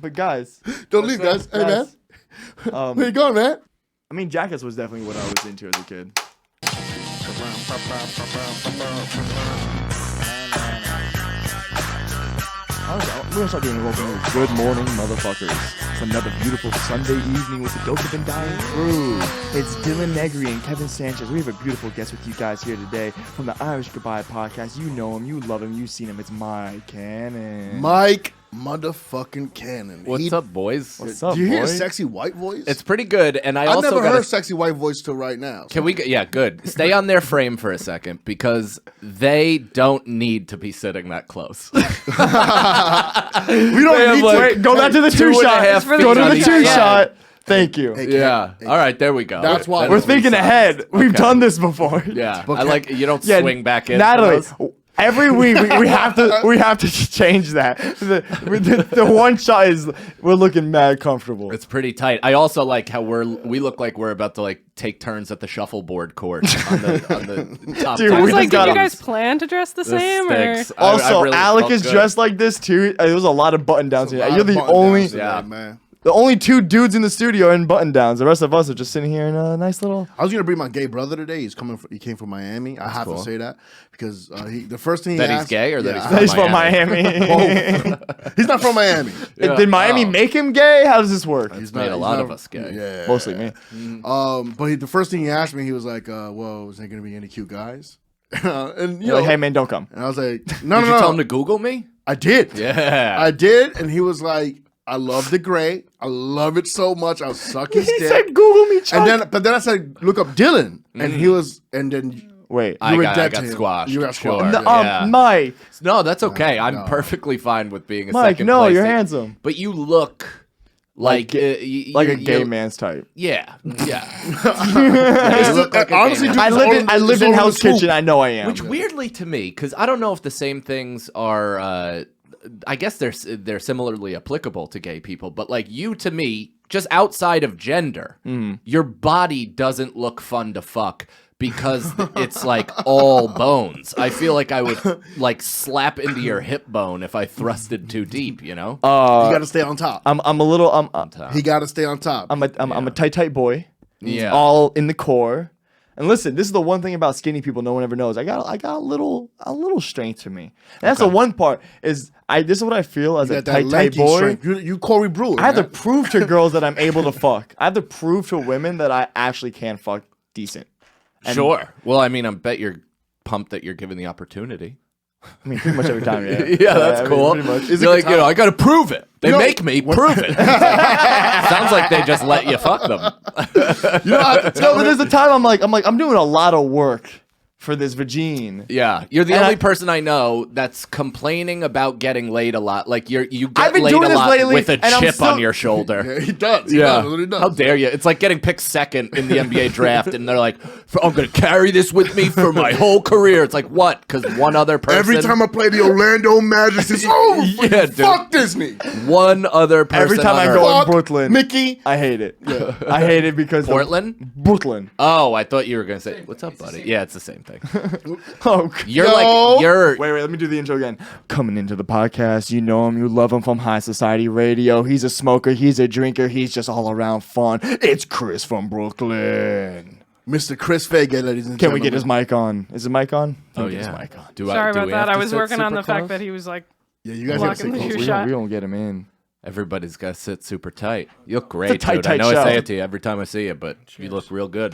But guys, don't leave, guys. Hey, man. Where you going, man? I mean, Jackass was definitely what I was into as a kid. We're gonna start doing a welcome. Good morning, motherfuckers. It's another beautiful Sunday evening with the dope have been dying through. It's Dylan Negri and Kevin Sanchez. We have a beautiful guest with you guys here today from the Irish Goodbye Podcast. You know him, you love him, you've seen him. It's Mike Cannon. Mike motherfucking Cannon. What's up, boys? What's up, Do you hear boy? his sexy white voice? It's pretty good, and I also never heard sexy white voice till right now. Can we? Yeah, good. Stay on their frame for a second because they don't need to be sitting that close. We don't need to. Wait, go back to the two shot. Go to the two shot. Thank you. Hey, All right, there we go. That's why We're thinking ahead. We've done this before. Yeah, I like you don't swing back in. Natalie, every week we have to change that. The one shot is we're looking mad comfortable. It's pretty tight. I also like how we look like we're about to like take turns at the shuffleboard court on the top. Dude, I was we like, just did you guys plan to dress the same? Or? Stinks. Also, I really Alec felt is good. dressed like this too. There was a lot of button downs here. You're the only two dudes in the studio in button downs. The rest of us are just sitting here in a nice little. I was gonna bring my gay brother today. He came from Miami. I have to say that because the first thing he asked, he's gay or that He's from Miami. He's not from Miami. Yeah. Did Miami make him gay? How does this work? He's made a lot of us gay. Yeah, Mostly me. But the first thing he asked me, he was like, "Well, is there gonna be any cute guys?" And You're like, hey man, don't come. And I was like, "No, Did you tell him to Google me? I did. Yeah, I did." And he was like, "I love the gray. I love it so much. I'll suck his He dick." said, "Google me, Chuck." But then I said, "Look up Dylan," and he was, and then Wait, I were got dead to him. squashed. You got Sure. squashed. Yeah. Mike, No, that's okay. I'm perfectly fine with being a Mike, second no, place. you're handsome. But you look like Like a gay man's type. Yeah, yeah. Honestly, dude, I lived in Hell's Kitchen. I know I am. Which weirdly to me, because I don't know if the same things are. I guess they're similarly applicable to gay people, but like you to me, just outside of gender, your body doesn't look fun to fuck. Because it's like all bones. I feel like I would like slap into your hip bone if I thrusted too deep, you know? you got to stay on top. I'm a little. He got to stay on top. I'm a tight boy. Yeah. All in the core. And listen, this is the one thing about skinny people no one ever knows. I got a little strength to me. And that's the one part is this is what I feel as a tight boy. You Corey Brewer. I have to prove to girls that I'm able to fuck. I have to prove to women that I actually can fuck decent. And Sure. Well, I mean, I bet you're pumped that you're given the opportunity. I mean, pretty much every time, yeah. Yeah, that's cool. Pretty much. You're like, I got to prove it. They make me prove it. Sounds like they just let you fuck them. No, but there's a time I'm doing a lot of work for this vagine. Yeah, you're the only person I know that's complaining about getting laid a lot. Like you I've get been laid doing a this lot lately, with a and I'm chip still- on your shoulder. Yeah, he does. He does. How dare you? It's like getting picked second in the NBA draft, and they're like, "I'm going to carry this with me for my whole career." It's like, what? Because one other person. Every time I play the Orlando Magic, it's over. Yeah, dude. Fuck Disney. One other person. Every time I on go Earth. in Brooklyn, Mickey. I hate it. Yeah. I hate it because Portland. Brooklyn. Oh, I thought you were going to say, "What's up, buddy?" Yeah, it's the same thing. Oh, You're Wait, let me do the intro again. Coming into the podcast, you know him, you love him from High Society Radio. He's a smoker, he's a drinker, he's just all around fun. It's Chris from Brooklyn. Mr. Chris Feehan, ladies and gentlemen. Can we get his mic on? Is his mic on? Oh Get his yeah. mic on. Sorry about that. I was working on the close? fact that he was like, Yeah, you guys got to Blocking stay the close. shoe We shot. don't get him in. Everybody's got to sit super tight. You look great, tight, dude. tight I know show. I say it to you every time I see you, but you look real good.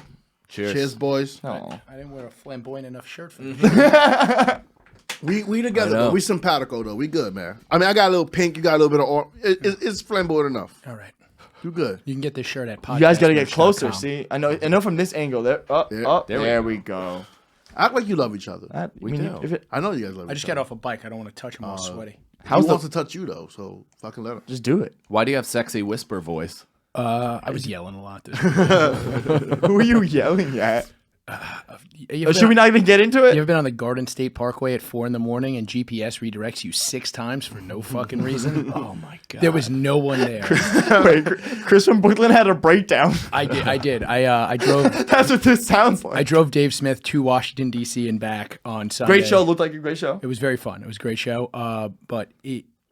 Cheers. Cheers, boys. Oh. I didn't wear a flamboyant enough shirt for you. We together, I know. but we simpatico though. We good, man. I mean, I got a little pink. You got a little bit of orange. It's flamboyant enough. All right. You good? You can get this shirt at podcast. You guys got to get closer, see? I know from this angle. There There we go. Act like you love each other. We do. I know you guys love I each just other. got off a bike. I don't want to touch him all sweaty. He wants to touch you though, so fucking let him. Just do it. Why do you have sexy whisper voice? I was yelling a lot this week. Who are you yelling at? Should we not? not even get into You it? ever been on the Garden State Parkway at 4 a.m. and GPS redirects you 6 times for no fucking reason? Oh my god. There was no one there. Wait, Chris from Brooklyn had a breakdown. I did. I drove. That's what this sounds like. I drove Dave Smith to Washington D.C. and back on Sunday. Great show. Looked like a great show. It was very fun. It was a great show. But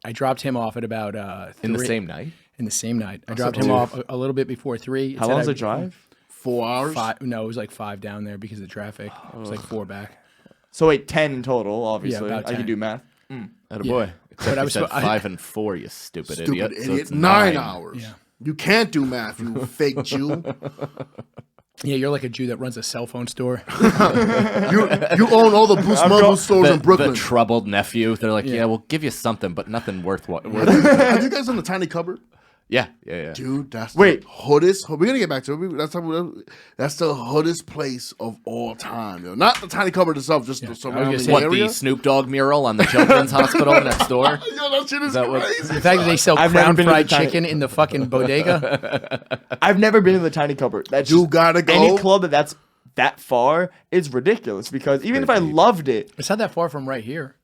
I dropped him off at about In the 3 same night? In the same night. I dropped him off a little bit before 3. How long's the drive? 4 hours. 5, no, it was like 5 down there because of the traffic. It was like 4 back. So wait, 10 in total, obviously. about I can 10. do math. Attaboy. Except But I you was said spo- I- 5 and 4, you stupid Stupid idiot. idiot. So it's 9 hours. Yeah. You can't do math, you fake Jew. Yeah, you're like a Jew that runs a cell phone store. You own all the Bruce Mumble stores in Brooklyn. The troubled nephew. They're like, yeah, we'll give you something, but nothing worth. Have you guys done the tiny cupboard? Yeah. Dude, that's Wait. the hoodest. We're gonna get back to it. That's the hoodest place of all time. Yo. Not the tiny cupboard itself, just the surrounding What, area. the Snoop Dogg mural on the children's hospital next door? Yo, that shit is that what- crazy. The fact that they sell I've never crown been to fried the tiny- chicken in the fucking bodega. I've never been to the tiny cupboard. That's You just- gotta go. Any club that's that far is ridiculous because even if I loved it, It's not that far from right here.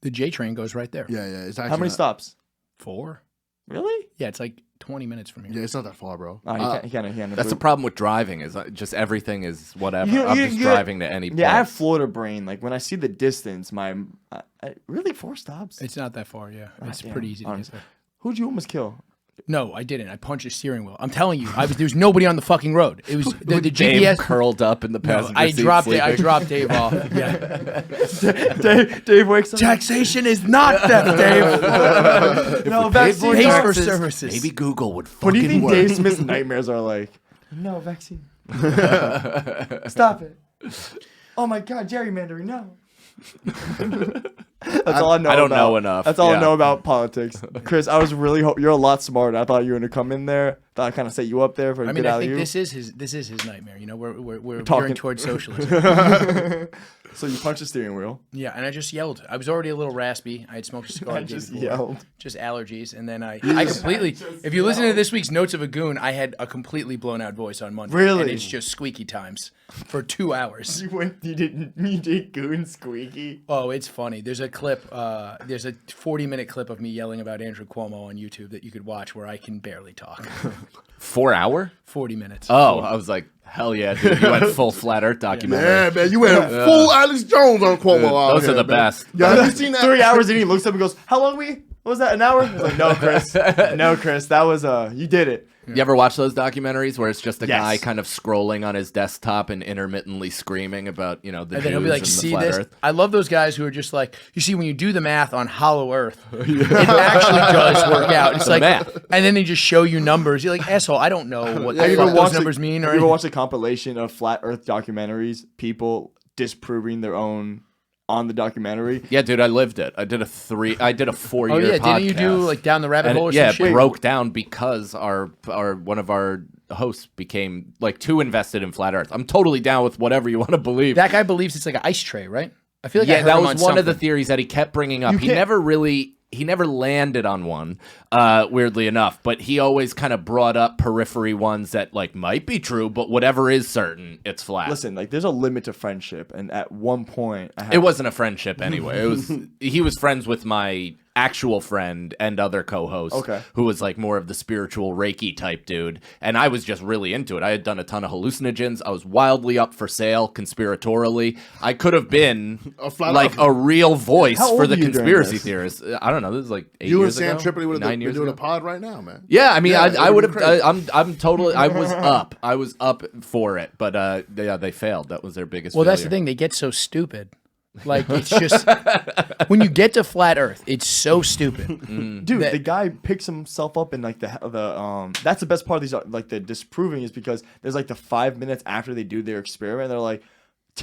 The J train goes right there. Yeah, it's actually how many not, stops? 4? Really? Yeah, it's like 20 minutes from here. Yeah, it's not that far, bro. Oh, you can't. That's the problem with driving is just everything is whatever. You- I'm you- just you- driving to any place. Yeah, I have Florida brain. Like when I see the distance, really 4 stops. It's not that far, yeah. It's damn, pretty easy to get honestly. there. Who'd you almost kill? No, I didn't. I punched the steering wheel. I'm telling you, there was nobody on the fucking road. It was the Dave GPS. curled up in the No, passenger I seat dropped sleeping. I dropped Dave off. Yeah. Dave wakes up. Taxation is not theft, Dave. No, vaccine. Pays for taxes, services. Maybe Google would fucking What do you think work. Dave Smith's nightmares are like? No vaccine. Stop it. Oh my God, gerrymandering. No. That's all I know. I don't about. know enough, That's all I yeah. know about politics. Chris, I was really you're a lot smarter. I thought you were gonna come in there. Thought I kind of set you up there for a I good mean, I alley think oop. this is his nightmare. You know, we're Talking- veering towards socialism. So you punched the steering wheel. Yeah, and I just yelled. I was already a little raspy. I had smoked a cigar. I the day just before. yelled. Just allergies, and then I completely. If you listen to this week's Notes of a Goon, I had a completely blown out voice on Monday. Really? And it's just squeaky times for 2 hours. You did Goon squeaky. Oh, it's funny. There's a clip. There's a 40-minute clip of me yelling about Andrew Cuomo on YouTube that you could watch where I can barely talk. 4 hour? 40 minutes. Oh, I was like, hell yeah, dude. You went full flat earth documentary. Yeah, man, you went full Alex Jones on Cuomo out Those here, are the man. best. Yeah, have you seen that? 3 hours and he looks up and goes, "How long we? What was that? An hour?" I was like, "No, Chris. No, Chris. That was you did it." You ever watch those documentaries where it's just a Yes. guy kind of scrolling on his desktop and intermittently screaming about, the And Jews then he'll be like, and the see flat this? earth? I love those guys who are just like, you see, when you do the math on hollow earth, it actually does work out. It's like, math. and then they just show you numbers. You're like, asshole, I don't know what Have the you fuck ever those watched numbers mean. Have Or you ever anything. watched a compilation of flat Earth documentaries? People disproving their own on the documentary. Yeah, dude, I lived it. I did a 4-year Oh yeah, podcast. didn't you do like down the rabbit And hole or yeah, some it shit? broke down because our one of our hosts became like too invested in flat Earth. I'm totally down with whatever you want to believe. That guy believes it's like an ice tray, right? I feel like I Yeah, heard that him was on one of the something. theories that he kept bringing up. He never landed on one, weirdly enough, but he always kind of brought up periphery ones that like might be true, but whatever is certain, it's flat. Listen, like there's a limit to friendship, and at one point, It wasn't a friendship anyway. It was he was friends with my actual friend and other co-host, Okay. who was like more of the spiritual Reiki type dude, and I was just really into it. I had done a ton of hallucinogens. I was wildly up for sale conspiratorially. I could have been like a real voice How old for the were you during conspiracy this? theorists. I don't know. This is like 8 You and years Sam ago. Tripoli would 9 have years been doing ago. a pod right now, man. Yeah, I mean, Yeah, I it would would've have. been crazy. I'm totally. I was up. I was up for it, but yeah, they failed. That was their biggest. Well, that's the failure. thing. They get so stupid. Like it's just when you get to flat Earth, it's so stupid. Dude, that- the guy picks himself up in like the that's the best part of these like the disproving is because there's like the 5 minutes after they do their experiment, they're like.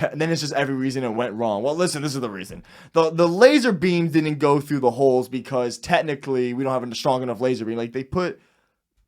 And then it's just every reason it went wrong. Well, listen, this is the reason. The laser beam didn't go through the holes because technically we don't have a strong enough laser beam. Like they put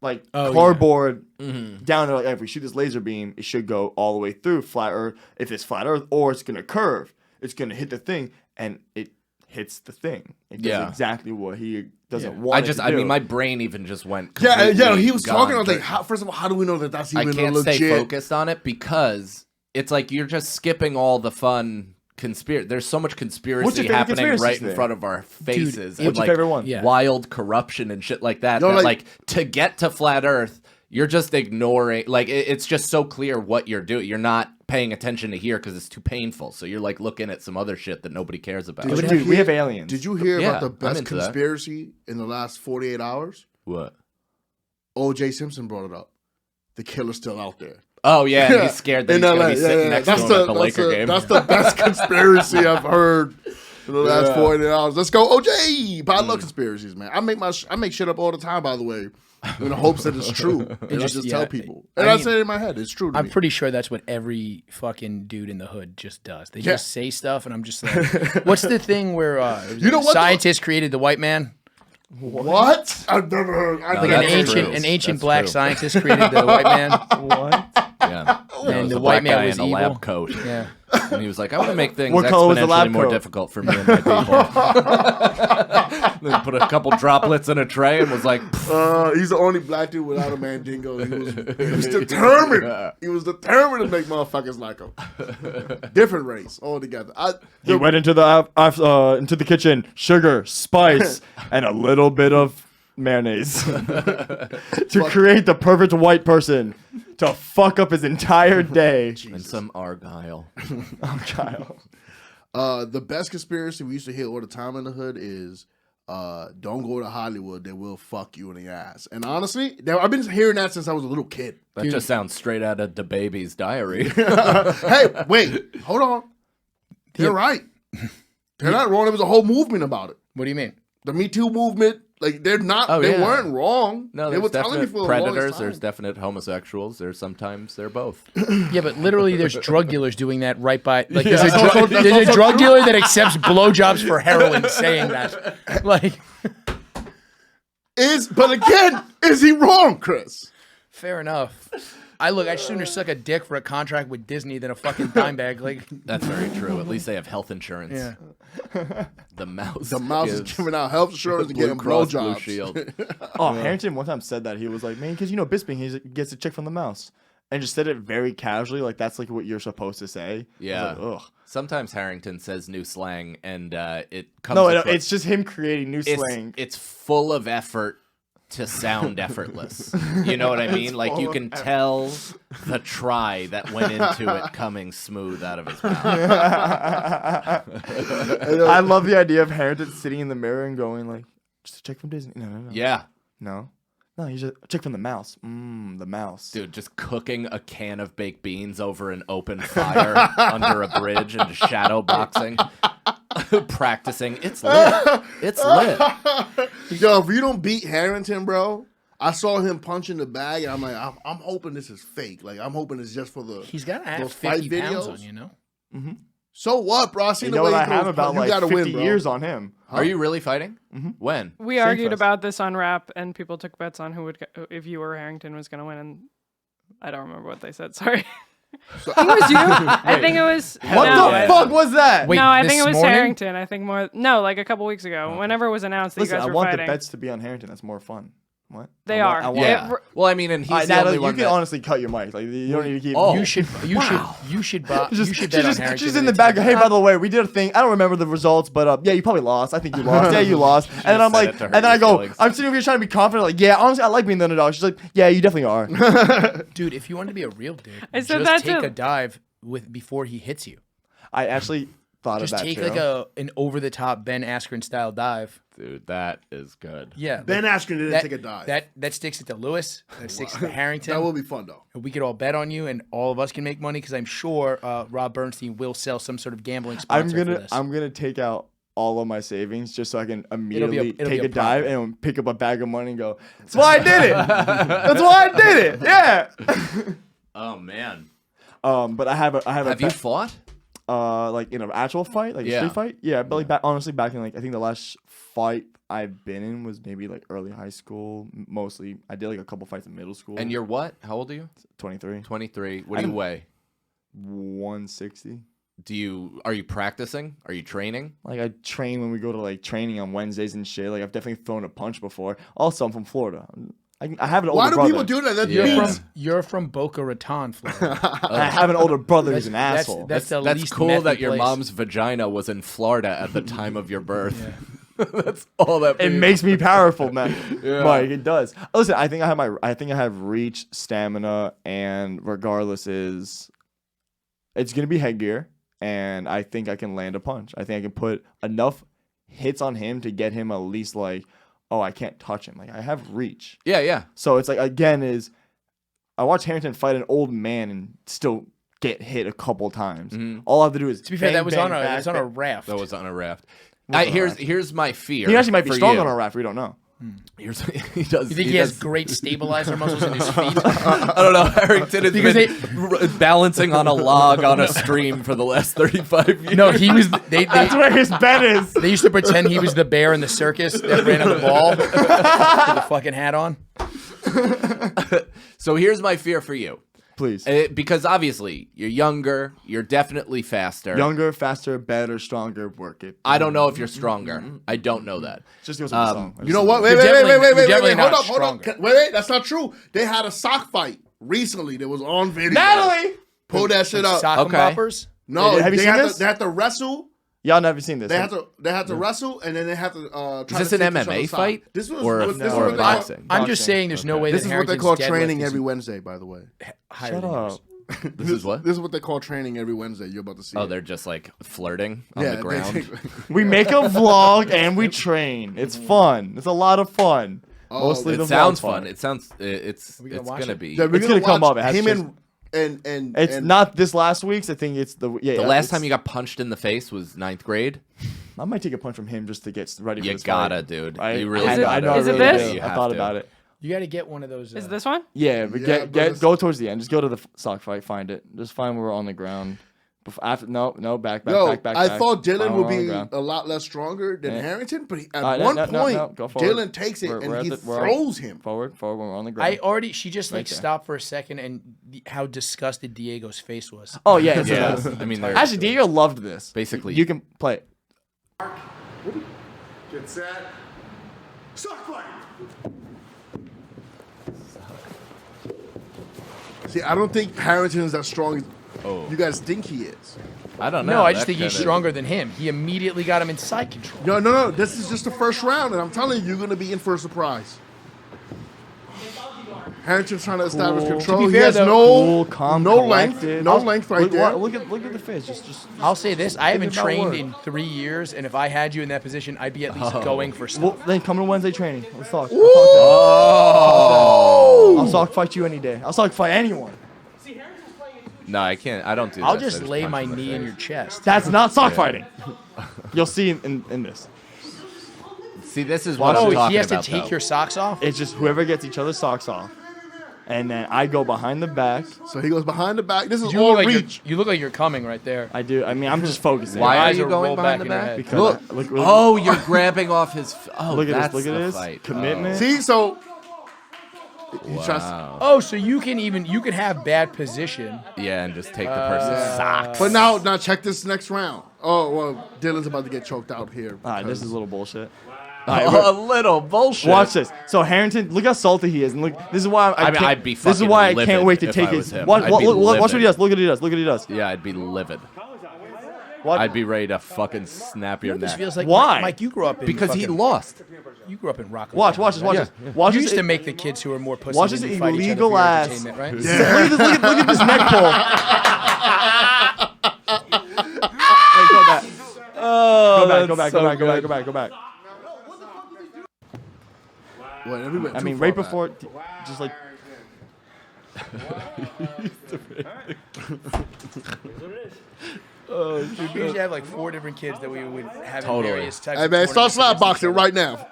like cardboard down there. Like, if we shoot this laser beam, it should go all the way through flat Earth. If it's flat Earth, or it's gonna curve, it's gonna hit the thing, and it hits the thing. It does exactly what he doesn't want. I mean, my brain even just went. Yeah, completely he was talking. I was gone. like, first of all, how do we know that that's I even can't legit? stay focused on it because it's like you're just skipping all the fun conspiracy. There's so much What's conspiracy your favorite happening conspiracy right in thing? front of our faces. and what's your like favorite one? Yeah. wild corruption and shit like that. Yo, that like- like to get to flat Earth, you're just ignoring. Like it's just so clear what you're doing. You're not paying attention to here because it's too painful. So you're like looking at some other shit that nobody cares about. Dude, we have aliens. Did you hear Yeah, about the I'm best into that. conspiracy in the last 48 hours? What? O.J. Simpson brought it up. The killer's still out there. Oh yeah, and he's scared that he's gonna be sitting next to him at the Laker game. That's the best conspiracy I've heard in the last 48 hours. Let's go, OJ. But I love conspiracies, man. I make shit up all the time, by the way, in the hopes that it's true. And I just tell people. And I say it in my head. It's true to I'm me. pretty sure that's what every fucking dude in the hood just does. They just say stuff, and I'm just like, what's the thing where You know what, scientists created the white man? What? I've never heard. Like that's an true. ancient That's black true. scientist created the white man. What? Yeah. And It was the a white black man guy was in a evil. lab coat. Yeah. And he was like, I want to make things What color was the exponentially lab more coat? difficult for me and my people. Then put a couple droplets in a tray and was like, He's the only black dude without a mandingo. He was determined. He was determined to make motherfuckers like him. Different race altogether. He went into the kitchen, sugar, spice, and a little bit of mayonnaise to create the perfect white person to fuck up his entire day. and some Argyle. Child. The best conspiracy we used to hear all the time in the hood is don't go to Hollywood, they will fuck you in the ass. And honestly, I've been hearing that since I was a little kid. That just sounds straight out of DaBaby's diary. Hey, wait, hold on. They're right. They're not wrong. There was a whole movement about it. What do you mean? The Me Too movement, like they yeah. weren't wrong. No, they there's were telling me definite for the predators, longest there's time. definite homosexuals, there's sometimes they're both. Yeah, but literally, there's drug dealers doing that right by. Like, there's Yeah. there's a drug dealer that accepts blowjobs for heroin, saying that. Like, But again, is he wrong, Chris? fair enough. I'd sooner suck a dick for a contract with Disney than a fucking dime bag. Like, That's very true. At least they have health insurance. yeah. The mouse. The mouse is gives giving out health insurance and Blue getting Cross Blue blowjobs. Shield. Oh, Harrington one time said that. He was like, man, because Bisping, he gets a chick from the mouse. And just said it very casually, like that's like what you're supposed to say. I was Yeah. like, ugh. Sometimes Harrington says new slang, and it comes. No, across- it's just him creating new slang. It's full of effort to sound effortless. You know what I mean? Like you can tell the try that went into it coming smooth out of his mouth. I love the idea of Harrington sitting in the mirror and going like, just a chick from Disney. No. Yeah. No, he's a chick from the mouse. The mouse. Dude, just cooking a can of baked beans over an open fire under a bridge and just shadow boxing. Practicing. It's lit. It's lit. Yo, if you don't beat Harrington, bro, I saw him punching the bag, and I'm like, I'm hoping this is fake. Like, I'm hoping it's just for the. He's got to have those fight 50 pounds videos. on, you know? So what, bro? I seen You the know way what I he have throws about punch. You like gotta 50 win, bro. years on him. Are you really fighting? When? We Same argued for us. about this on Rap, and people took bets on who would if you or Harrington was going to win, and I don't remember what they said. Sorry. I think it was you. I think it was. What no, the I- fuck was that? Wait, no, I this think it was morning? Harrington. I think more. No, like a couple weeks ago. Whenever it was announced that Listen, you guys I were want fighting. the bets to be on Harrington. That's more fun. What? They I are. want Yeah. It- Well, I mean, and he's All right, the Natalie, only you one can that... honestly cut your mic. Like you don't need to keep. Oh. You should bet on Harrington. She's in the back. Hey, by the way, we did a thing. I don't remember the results, but yeah, you probably lost. I think you lost. Yeah, you lost. And then I'm said like, it to hurt and then I your go, feelings. I'm sitting over here trying to be confident. Like, yeah, honestly, I like being the underdog. She's like, yeah, you definitely are. Dude, if you want to be a real dick, I said just that take too. a dive before he hits you. I actually thought Just of that take too. like an over-the-top Ben Askren style dive. Dude, that is good. Yeah. Ben Askren didn't that, take a dive. That sticks it to Lewis. That sticks it to Harrington. That will be fun, though. We could all bet on you, and all of us can make money because I'm sure Rob Bernstein will sell some sort of gambling sponsor for this. I'm gonna take out all of my savings just so I can immediately it'll take be a a dive profit. and pick up a bag of money and go, that's why I did it. That's why I did it. Yeah. Oh, man. But I have Have you fought? like in an actual fight, like a Yeah. street fight. Yeah, but like honestly, back in like I think the last fight I've been in was maybe like early high school. Mostly, I did like a couple fights in middle school. And you're what? How old are you? 23, 23. What do you weigh? 160. Are you practicing? Are you training? Like I train when we go to like training on Wednesdays and shit. Like I've definitely thrown a punch before. Also, I'm from Florida. I have an older Why do brother. people do that? That Yeah. means You're from Boca Raton, Florida. I have an older brother who's an That's- asshole. that's the That's least cool methy that your place. mom's vagina was in Florida at the time of your birth. That's all that It means. makes me powerful, man. Yeah. Like it does. Listen, I think I have reach, stamina, and regardless is It's going to be headgear, and I think I can land a punch. I think I can put enough hits on him to get him at least like, oh, I can't touch him. Like, I have reach. Yeah. So it's like, again, I watched Harrington fight an old man and still get hit a couple times. All I have to do is To be fair, bang, that was bang, on a bang, that was on a bang. raft. That was on a raft. What's on a raft? Here's my fear. He actually might be for strong you. on a raft. We don't know. He does. You think he has great stabilizer muscles in his feet? I don't know. Harrington has been balancing on a log on a stream for the last 35 years. No, he was. That's where his bed is. They used to pretend he was the bear in the circus that ran on the ball with the fucking hat on. So here's my fear for you. Please. Because obviously, you're younger. You're definitely faster. Younger, faster, better, stronger, work it. I don't know if you're stronger. I don't know that. Just goes with the song. You know what? Wait. Hold up. Wait. That's not true. They had a sock fight recently that was on video. Natalie! Pull that shit up. Sock Okay. boppers. No, Have you seen this? They had to wrestle. Y'all never seen this. They had to wrestle, and then they had to try Is this to an take each MMA other's fight? This was Or this is or what they boxing? I'm just saying, there's no way This that is what they Harrington's call deadlift training is every Wednesday, by the way. higher Shut than yours. up. This is what? This is what they call training every Wednesday. You're about to see. Oh, it. they're just like flirting on yeah, the ground. We make a vlog and we train. It's fun. It's a lot of fun. Mostly the It sounds vlog fun. part. It sounds. It's we gonna it's watch gonna it? be. Yeah, we're It's gonna come watch up. It has him to and It's not this last week's. I think it's the The last time you got punched in the face was 9th grade. I might take a punch from him just to get ready for You this gotta, fight. dude. I, You really I, gotta. I know. Is I it really this? do. You I have thought to. about it. You got to get one of those. Is this one? Yeah, but Yeah, but go towards the end. Just go to the sock fight. Find it. Just find where we're on the ground. After back. I thought Dylan Find would where we're on the be ground. a lot less stronger than Yeah. Harrington, but at No, one no, point, go forward. Dylan takes it We're and at he we're throws him. Forward when we're on the ground. She just like Right there. stopped for a second and how disgusted Diego's face was. Oh yeah, it's Yeah, the best. I mean, they're Actually, Diego loved this. basically. You can play it. Get set. Sock fight. See, I don't think Harrington is as strong as Oh. you guys think he is. I don't know. No, I just That think he's kinda- stronger than him. He immediately got him in side control. No. This is just the first round, and I'm telling you, you're going to be in for a surprise. Harrington's trying to establish control. To be He fair, has though, Cool, calm, no length, collected. no length right there. Look at the face. Just I'll say this: I haven't it not trained work. in 3 years, and if I had you in that position, I'd be at least going for stuff. well, then come to Wednesday training. Let's talk. Oh. I'll sock fight you any day. I'll sock fight anyone. No, I can't. I don't do that. I'll I just lay punch my in the knee in face. your chest. That's not sock fighting. You'll see in this. See, this is what Oh, I'm talking he has to about. take though. your socks off. It's just whoever gets each other's socks off, and then I go behind the back. So he goes behind the back. This is You all look, like reach. you look like you're coming right there. I do. I mean, I'm just focusing. Why Your are eyes you are going rolled behind back the in your back? head. Because Look. Oh, you're grabbing off his. Oh, Look at that's this. Look at the this. fight. Commitment. See, so he Oh, tries- wow. Oh, so you can have bad position. Yeah, and just take the person's socks. But now check this next round. Oh well, Dylan's about to get choked out here. All right, this is a little bullshit. A little bullshit. Watch this. So Harrington, look how salty he is, and look. This is why I mean, can't- I'd be This is fucking why I livid can't wait to if take I was his. him. Watch I'd what be he does. Look livid. what he does. Look what he does. Yeah, I'd be livid. What? I'd be ready to fucking snap your This neck. feels like Why? Mike. You grew up in Because he fucking- lost. You grew up in Rockland. Watch County, this. right? Watch this. Watch You this. used to make the kids who are more pussy Watch than this you fight each other illegal for your ass. entertainment, right? Look at this. Look at this neck pull. Hey, go back. Oh, Go back. What, everybody I too mean, far right back. before, just like. We used to have like 4 different kids that we would have Totally. in various types Hey of man, start tournaments slap against boxing each other. Peanut right now.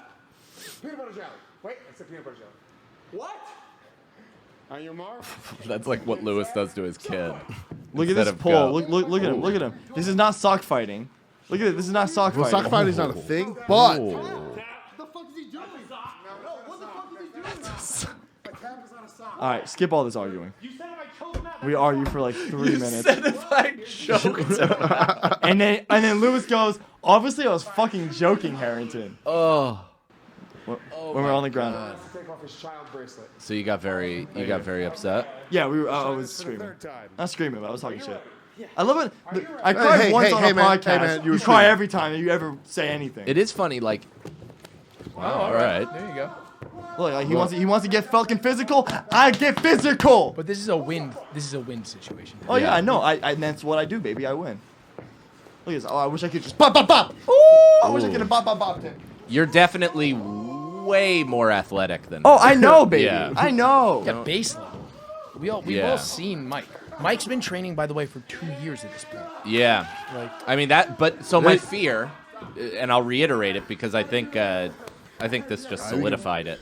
butter jelly. Wait, it's a peanut butter jelly. What? On your mark. That's like what Lewis does to his kid. Look at Instead this of pull. go. Look at him. Look at him. This is not sock fighting. Look at it. This is not sock Well, fighting. sock fighting is not a thing, but What the fuck is he doing? No, what the fuck is he doing? My cap is on a sock. All right, skip all this arguing. You said if I choked him out. We argue for like 3 minutes, if I choked and then Lewis goes, "Obviously, I was fucking joking, Harrington." Oh. When we're on the ground. Take off his child bracelet. So you got very upset. Yeah, we were. I was This is the screaming. third time. Not screaming, but I was talking shit. I love it. I cried hey, once hey, on hey, a man, podcast. hey, man, you you were cry screaming. every time that you ever say anything. It is funny, like. Wow, all right. There you go. Look, like, he wants to get fucking physical. I get physical. But this is a win. This is a win situation. Oh yeah, I know. And that's what I do, baby. I win. Look at this. Oh, I wish I could just bop, bop, bop. Ooh, I wish I could have bop, bop, bop. You're definitely way more athletic than. Oh, I know, baby. Yeah. I know. Yeah, base level. We've all seen Mike. Mike's been training, by the way, for 2 years at this point. Yeah. Like, I mean that, but so my fear, and I'll reiterate it because I think this just solidified it,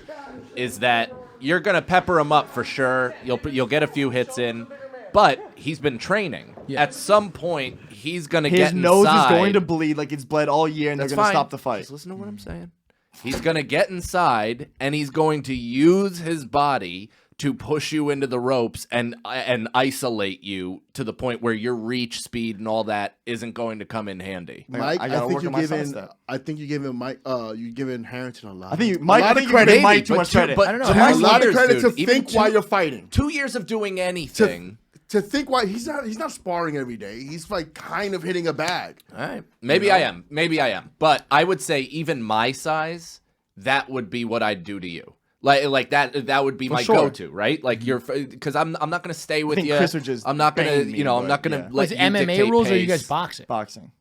is that you're gonna pepper him up for sure. You'll get a few hits in, but he's been training. Yeah. At some point, he's gonna His get nose inside. is going to bleed like it's bled all year, and That's they're going to fine. stop the fight. Just listen to what I'm saying. He's gonna get inside, and he's going to use his body to push you into the ropes and isolate you to the point where your reach, speed, and all that isn't going to come in handy. Mike, I I, gotta think work you're on my giving. sidestep. I think you're giving Mike. You're giving Harrington a lot. I think of Mike. I think you're giving Mike too much credit. But I don't know. to a my lot of years, credit dude, to even think while you're fighting. 2 years of doing anything. To think why he's not sparring every day. He's like kind of hitting a bag. All right. Maybe I am. Maybe I am. But I would say even my size, that would be what I'd do to you. Like that would be my sure. go-to, right? Like you're, because I'm not gonna stay with think you. Chris would just I'm not gonna, bang me, I'm not but, gonna yeah. let is it you MMA dictate rules or are you pace. guys boxing? Boxing.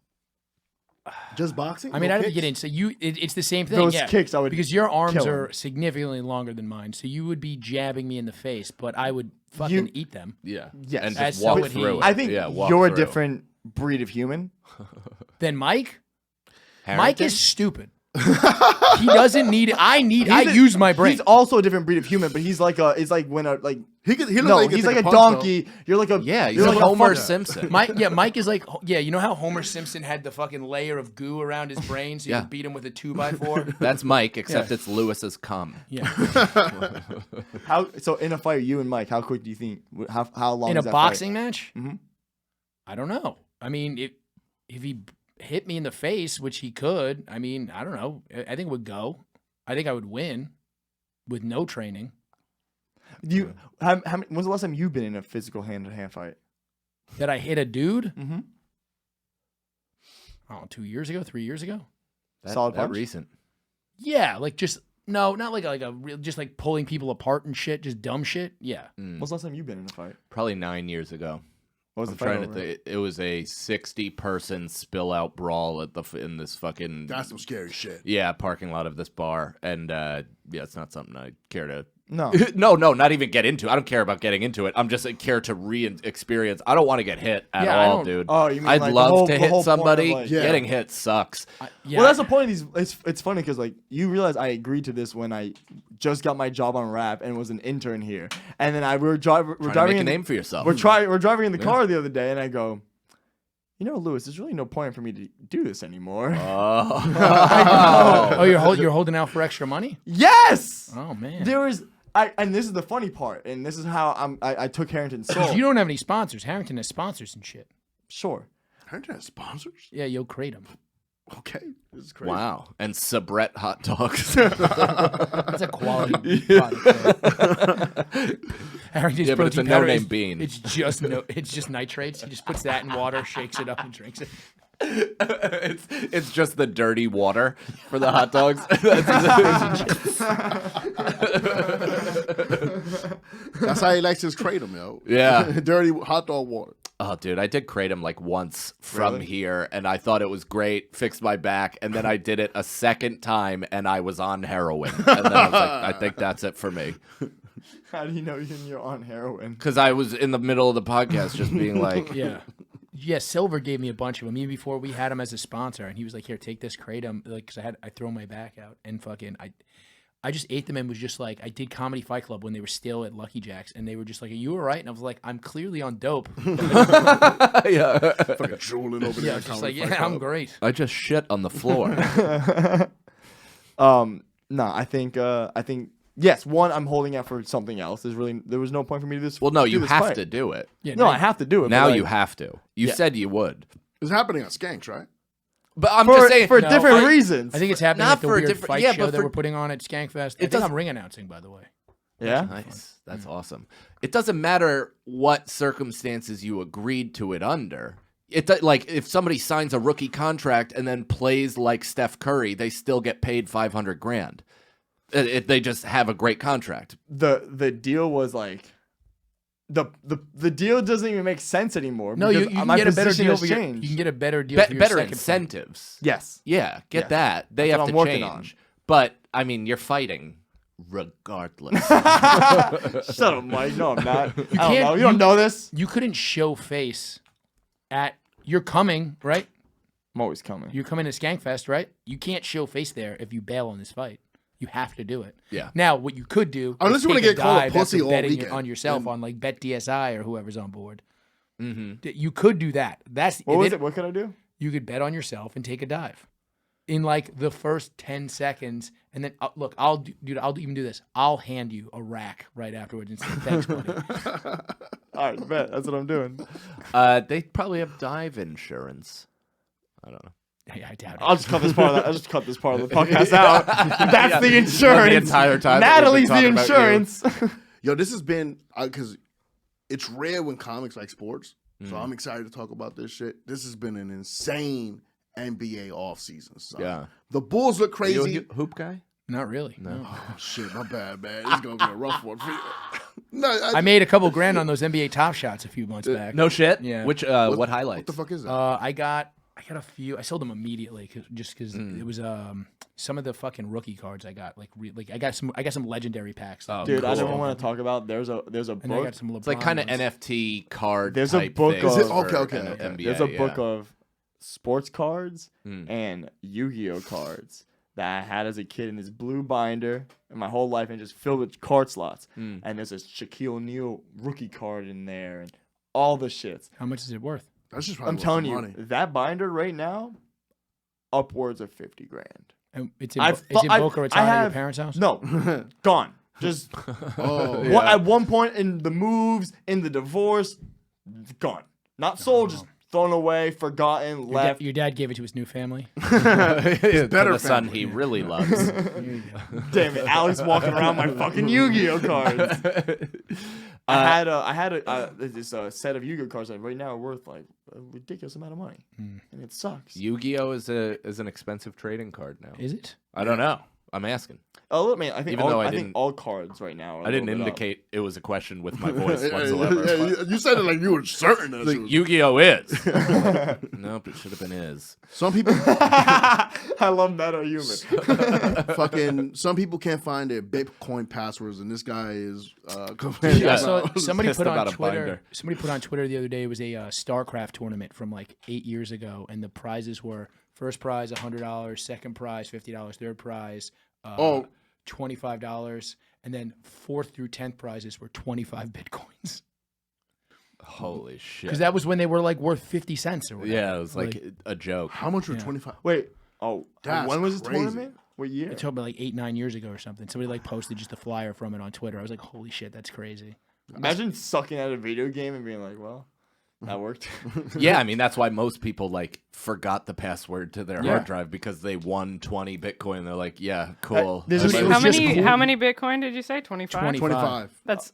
Just boxing. I mean, No I didn't kicks? get into it's the same thing. Those yeah. kicks, I would because your arms kill are him. significantly longer than mine, so you would be jabbing me in the face, but I would fucking eat them. Yeah. Yes. And As just so walk would through he. it. I think yeah, walk you're a through. different breed of human. Then Mike, Mike Harrington? is stupid. He doesn't need. I use my brain. He's also a different breed of human, but he's like it's like when a like He looks no, like he's he like a could take punch, donkey. You're like a Yeah, he's you're like like a Homer fucker. Simpson. Mike is like, yeah, you know how Homer Simpson had the fucking layer of goo around his brain so you Yeah. could beat him with a 2x4? That's Mike, except Yeah. it's Lewis's cum. Yeah. How so in a fight, you and Mike? How quick do you think? How long? In is a that boxing match? Mhm. I don't know. I mean, if he hit me in the face, which he could, I mean, I don't know. I think it would go. I think I would win with no training. Fight? Do you? When's the last time you've been in a physical hand-to-hand fight? That I hit a dude? Mm-hmm. Oh, 2 years ago, 3 years ago? Solid that punch? recent. Yeah, like just no, not like a real, just like pulling people apart and shit, just dumb shit. Yeah. When's the last time you've been in a fight? Probably 9 years ago. What was I'm the fight trying to over? think. It was a 60-person spill-out brawl in this fucking That's some scary shit. parking lot of this bar, and it's not something I care to. No. no, not even get into. I don't care about getting into it. I'm just care to re-experience. I don't want to get hit at Yeah, I all, don't- dude. Oh, you mean I'd like the love whole- to the hit whole point of, somebody. like- Yeah. Getting hit sucks. Yeah. Well, that's the point of these. It's funny because like you realize I agreed to this when I just got my job on Rap and was an intern here, and then we're Trying to driving make a in name for yourself. we're driving in the car the other day, and I go, you know, Lewis, there's really no point for me to do this anymore. Oh, you're holding out for extra money? Yes. Oh man. There was and this is the funny part, and this is how I took Harrington's soul. You don't have any sponsors. Harrington has sponsors and shit. Sure. Harrington has sponsors. Yeah, you'll create them. Okay, this is crazy. Wow. And Sabrett hot dogs. That's a quality product. Harrington's Yeah, but it's a protein powder no-name is- bean. It's just nitrates. He just puts that in water, shakes it up, and drinks it. it's just the dirty water for the hot dogs. That's how he likes his kratom, yo. Yeah. Dirty hot dog water. Oh, dude, I did kratom like once from Really? here, and I thought it was great. Fixed my back, and then I did it a second time, and I was on heroin. And then I was like, I think that's it for me, How do you know you're on heroin? because I was in the middle of the podcast just being like, Yeah. Yeah, Silver gave me a bunch of them even before we had him as a sponsor, and he was like, "Here, take this kratom," like because I throw my back out and fucking I just ate them and was just like, I did Comedy Fight Club when they were still at Lucky Jack's, and they were just like, "Are you all right?" And I was like, "I'm clearly on dope." yeah, Fucking drooling over Yeah, there. just like, yeah, I'm great. I just shit on the floor. No, I think yes. One, I'm holding out for something else. There was no point for me to do this. Well, no, do you this have fight. to do it. Yeah, No, I have to do it. Now but, you like, have to. You Yeah. said you would. It's happening on Skanks, right? But I'm for, just saying for No, different I- reasons. I think it's happening Not at the for a weird different- fight yeah, show but that for- we're putting on at Skankfest. I think doesn't- I'm ring announcing, by the way. yeah. Nice. That's awesome. It doesn't matter what circumstances you agreed to it under. Like if somebody signs a rookie contract and then plays like Steph Curry, they still get paid $500,000. They just have a great contract. The deal was like the deal doesn't even make sense anymore. No, you because can my get a better position deal. has For your, changed. you can get a better deal. For your Better second fight. incentives. Yes. Yeah, get Yes. that. They That's have what to I'm working change. on. But I mean, you're fighting regardless. Shut up, Mike. No, I'm not. I don't can't- know. You don't know this. You couldn't show face at. You're coming, right? I'm always coming. You're coming to Skankfest, right? You can't show face there if you bail on this fight. You have to do it. Yeah. Now, what you could do, Unless is you wanna take a get called a dive after pussy all betting weekend. on yourself And- on like BetDSI or whoever's on board. Mm-hmm. You could do that. That's What was it? What could I do? You could bet on yourself and take a dive in like the first 10 seconds, and then look, I'll even do this. I'll hand you a rack right afterwards and say thanks, buddy. All right, bet. That's what I'm doing. They probably have dive insurance. I don't know. Hey, I doubt it. I'll just cut this part of the podcast out. That's the insurance. The entire time Natalie's that the we've been talking insurance. Yo, this has been because it's rare when comics like sports. So Mm. I'm excited to talk about this shit. This has been an insane NBA offseason. Son. Yeah. The Bulls look Are you crazy. a hoop guy? Not really. No. Oh, shit, my bad, man. It's gonna be a rough one for you. No, I made a couple grand on those NBA Top Shots a few months back. No shit. Yeah. Which what what highlights? the fuck is that? I got a few. I sold them immediately because it was some of the fucking rookie cards I got. Like I got some legendary packs. Oh, Dude, I cool. don't want to talk about. There's a and I book. got some LeBron It's like kind of ones. NFT card. There's a type book thing of- Is it? for Okay. NBA, There's a yeah. book of sports cards Mm. and Yu-Gi-Oh cards that I had as a kid in this blue binder and my whole life and just filled with card slots. Mm. And there's a Shaquille O'Neal rookie card in there and all the shits. How much is it worth? That's just probably I'm worth telling some you, money. that binder right now, upwards of 50 grand. And it's in, I've it's in fu- I- Boca I Raton at your have- parents' house. No, gone. Just Oh, at one point in the moves, in the divorce, gone. Not sold, just thrown away, forgotten, Your, left. your dad gave it to his new family. To better the son family. he really loves. There you go. Damn it, Alex walking around my fucking Yu-Gi-Oh cards. I had this set of Yu-Gi-Oh cards that right now are worth like a ridiculous amount of money, and it sucks. Yu-Gi-Oh is an expensive trading card now. Is it? I don't know. I'm asking. Oh, look, man, I think Even all, though I I think didn't- all cards right now. Are I didn't loaded up. indicate it was a question with my voice Yeah, whatsoever. yeah, but- you said it like you were certain that Like, it was. Yu-Gi-Oh is. Nope, it should have been is. Some people I love meta humor. fucking. Some people can't find their Bitcoin passwords, and this guy is. Yeah. So somebody Pissed put on about a Twitter. binder. Somebody put on Twitter the other day. It was a StarCraft tournament from like 8 years ago, and the prizes were first prize $100, second prize $50, third prize $25, and then 4th through 10th prizes were 25 bitcoins. Holy shit. Because that was when they were like worth 50 cents or whatever. Yeah, it was like a joke. How much were Yeah. 25? Wait, That's when was the crazy. tournament? What year? It's about like 8-9 years ago or something. Somebody like posted just a flyer from it on Twitter. I was like, holy shit, that's crazy. Imagine sucking at a video game and being like, well, that worked. Yeah, I mean that's why most people like forgot the password to their Yeah. hard drive because they won 20 Bitcoin. They're like, yeah, cool. This That's is- like- it How was just many? cool. How many Bitcoin did you say? 25. 25. That's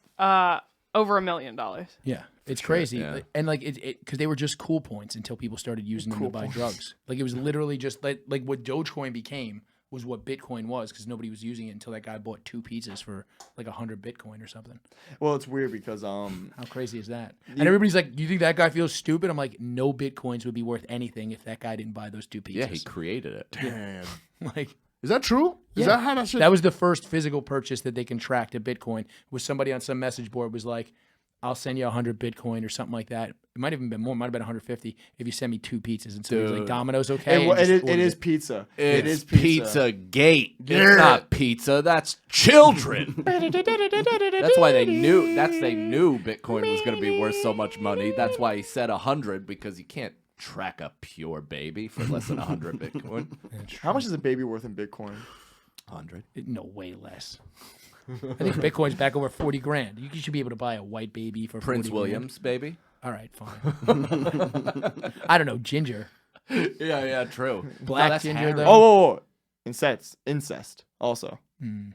over $1 million. Yeah, it's crazy. yeah. And like it because they were just cool points until people started using them to buy drugs. Like it was literally just like what Dogecoin became was what Bitcoin was because nobody was using it until that guy bought 2 pizzas for like 100 Bitcoin or something. Well, it's weird because How crazy is that? And everybody's like, "Do you think that guy feels stupid?" I'm like, "No Bitcoins would be worth anything if that guy didn't buy those 2 pizzas." yeah, he created it. Damn. like Is that true? Is Yeah. that how that shit? that was the first physical purchase that they can track to Bitcoin. Was somebody on some message board was like, "I'll send you 100 Bitcoin or something like that." It might have even been more. It might have been 150 if you send me 2 pizzas. And so he was like, Dude. "Domino's okay." it, and just it ordered is pizza. It's It is pizza. Pizza Gate. Yeah. It's not pizza. That's children. That's why they knew. They knew Bitcoin was going to be worth so much money. That's why he said 100 because you can't track a pure baby for less than 100 Bitcoin. How much is a baby worth in Bitcoin? 100. No, way less. I think Bitcoin's back over 40 grand. You should be able to buy a white baby for Prince 40 grand. Williams, baby. All right, fine. I don't know, ginger. Yeah, true. Black that's ginger, Harry. though. Oh, incest also.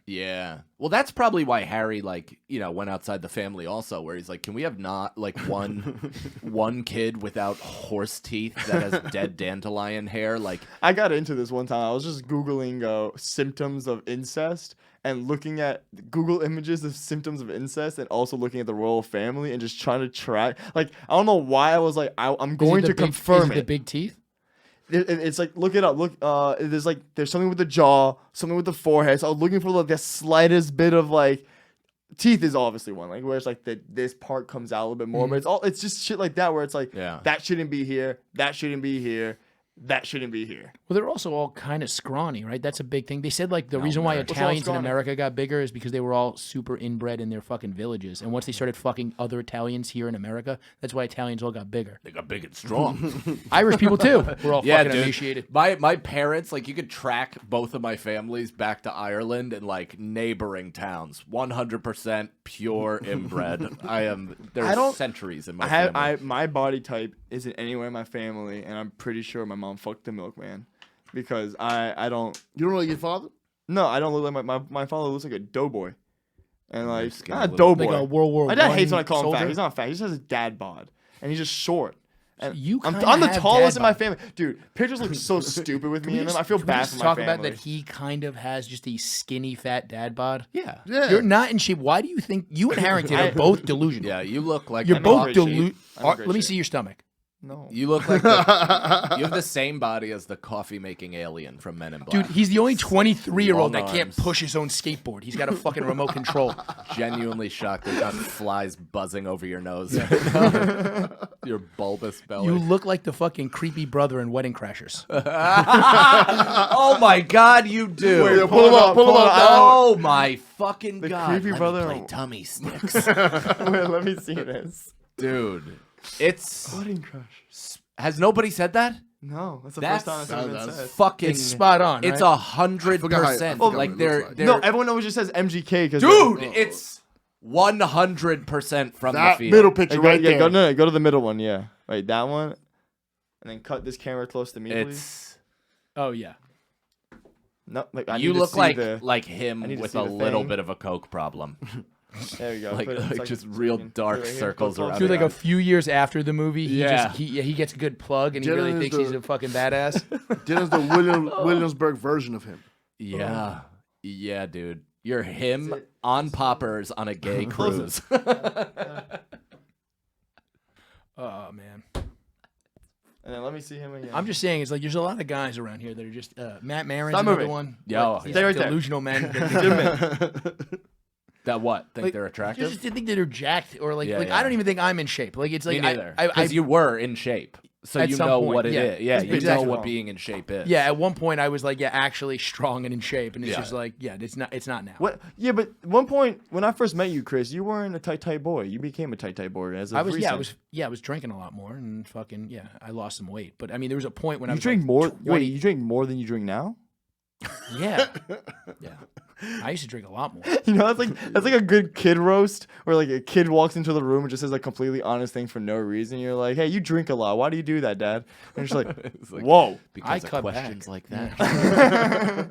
Yeah. Well, that's probably why Harry, like, went outside the family also, where he's like, can we have not, like, one kid without horse teeth that has dead dandelion hair? Like, I got into this one time. I was just Googling symptoms of incest and looking at Google images of symptoms of incest and also looking at the royal family and just trying to track. Like, I don't know why I was like, I'm going to confirm it. The big teeth? It's like, look it up. Look, there's something with the jaw, something with the forehead. So I was looking for like the slightest bit of like, teeth is obviously one, like where it's like this part comes out a little bit more, but it's just shit like that where it's like, that shouldn't be here, that shouldn't be here, that shouldn't be here. Well, they're also all kind of scrawny, right? That's a big thing. They said like the reason why Italians in America got bigger is because they were all super inbred in their fucking villages, and once they started fucking other Italians here in America, that's why Italians all got bigger. they got big and strong. Irish people too. We're all fucking dude. emaciated. My parents, like, you could track both of my families back to Ireland and like neighboring towns. 100% pure inbred. There's centuries in my family. My body type isn't anywhere in my family, and I'm pretty sure my mom fucked the milkman because I don't. You don't know your father? No, I don't look like my father looks like a doughboy, and like skinny not a little- doughboy. Like a World War My dad I hates when I call him soldier? fat. He's not fat. He just has a dad bod, and he's just short. And You I'm kinda the have tallest dad in my bod. family, dude. Pictures look so stupid with me in them. I Can feel we bad just for my talk family. about that he kind of has just a skinny fat dad bod? Yeah. Yeah. You're not in shape. Why do you think you and Harrington are both delusional? Yeah, you look like You're a both great delusional. shape. I'm in great Let me shape. see your stomach. No. You look like you have the same body as the coffee-making alien from Men in Black. Dude, he's the only 23-year-old Long that can't arms. push his own skateboard. He's got a fucking remote control. Genuinely shocked there's not flies buzzing over your nose. Your bulbous belly. You look like the fucking creepy brother in Wedding Crashers. Oh my god, you do. Wait, pull him up, pull him up. Oh my fucking god. creepy Let brother- me play tummy sticks. Wait, let me see this. Dude. It's Wedding crush. has nobody said that? No, that's the That's- first time it's ever been that's said. Fucking It's spot on, It's right? 100%. forgot Like what it they're looks like. No, everyone always just says MGK because dude, it's 100% from the That field. middle picture right there. Go to the middle one, yeah. Wait, that one, and then cut this camera close to me, please. It's Oh, yeah. No, like, I you need to look see like the- like I him need to with see a the little thing. bit of a coke problem. There we go. like- Put it- it's like just real fucking- dark right here. circles Go around close Dude, to like it. a few years after the movie, Yeah. he gets a good plug and he Dylan really is thinks the- he's a fucking badass. Dylan's the Williamsburg version of him. Yeah. Yeah, dude. You're him on poppers on a gay cruise. Oh, man. And then let me see him again. I'm just saying, it's like there's a lot of guys around here that are just Matt Maron's Stop another moving. one. Yo, Like, these stay right there. delusional men. That what? Think Like, they're attractive? Just think that they're jacked or like Yeah, like yeah. I don't even think I'm in shape. Like it's Me like neither. I Because you were in shape. So At you some know point, what it yeah. is. Yeah, you Exactly. know what being in shape is. yeah. At one point, I was like, yeah, actually strong and in shape, and it's Yeah. just like, yeah, it's not now. What? Yeah, but at one point when I first met you, Chris, you weren't a tight boy. You became a tight boy as a I was recent. I was drinking a lot more and fucking I lost some weight. But I mean, there was a point when I You was drink like, more. 20 Wait, you drink more than you drink now? Yeah, yeah. I used to drink a lot more. You know, that's like a good kid roast where like a kid walks into the room and just says like completely honest thing for no reason. You're like, hey, you drink a lot. Why do you do that, Dad? And it's like, It's like, whoa. Because I of cut questions back. like that.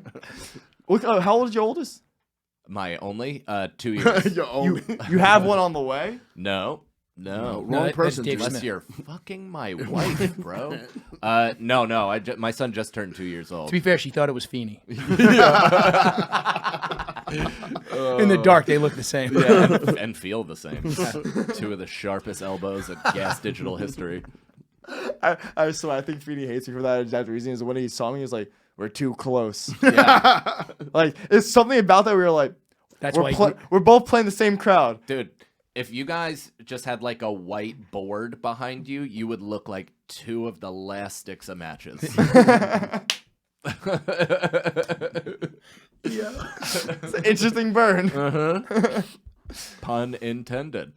Look, how old is your oldest? My only 2 years. Your own. You have one on the way. No. No, No, wrong that's person. Dave Jason. Unless Smith. you're fucking my wife, bro. No. My son just turned 2 years old. To be fair, she thought it was Feeny. In the dark, they look the same. Yeah, and feel the same. Two of the sharpest elbows of gas digital history. I swear, I think Feeny hates me for that exact reason. Is when he saw me, he was like, we're too close. Yeah, Like, it's something about that we were like, That's why. we're both playing the same crowd. dude. If you guys just had like a white board behind you, you would look like two of the last sticks of matches. It's an interesting burn. Pun intended.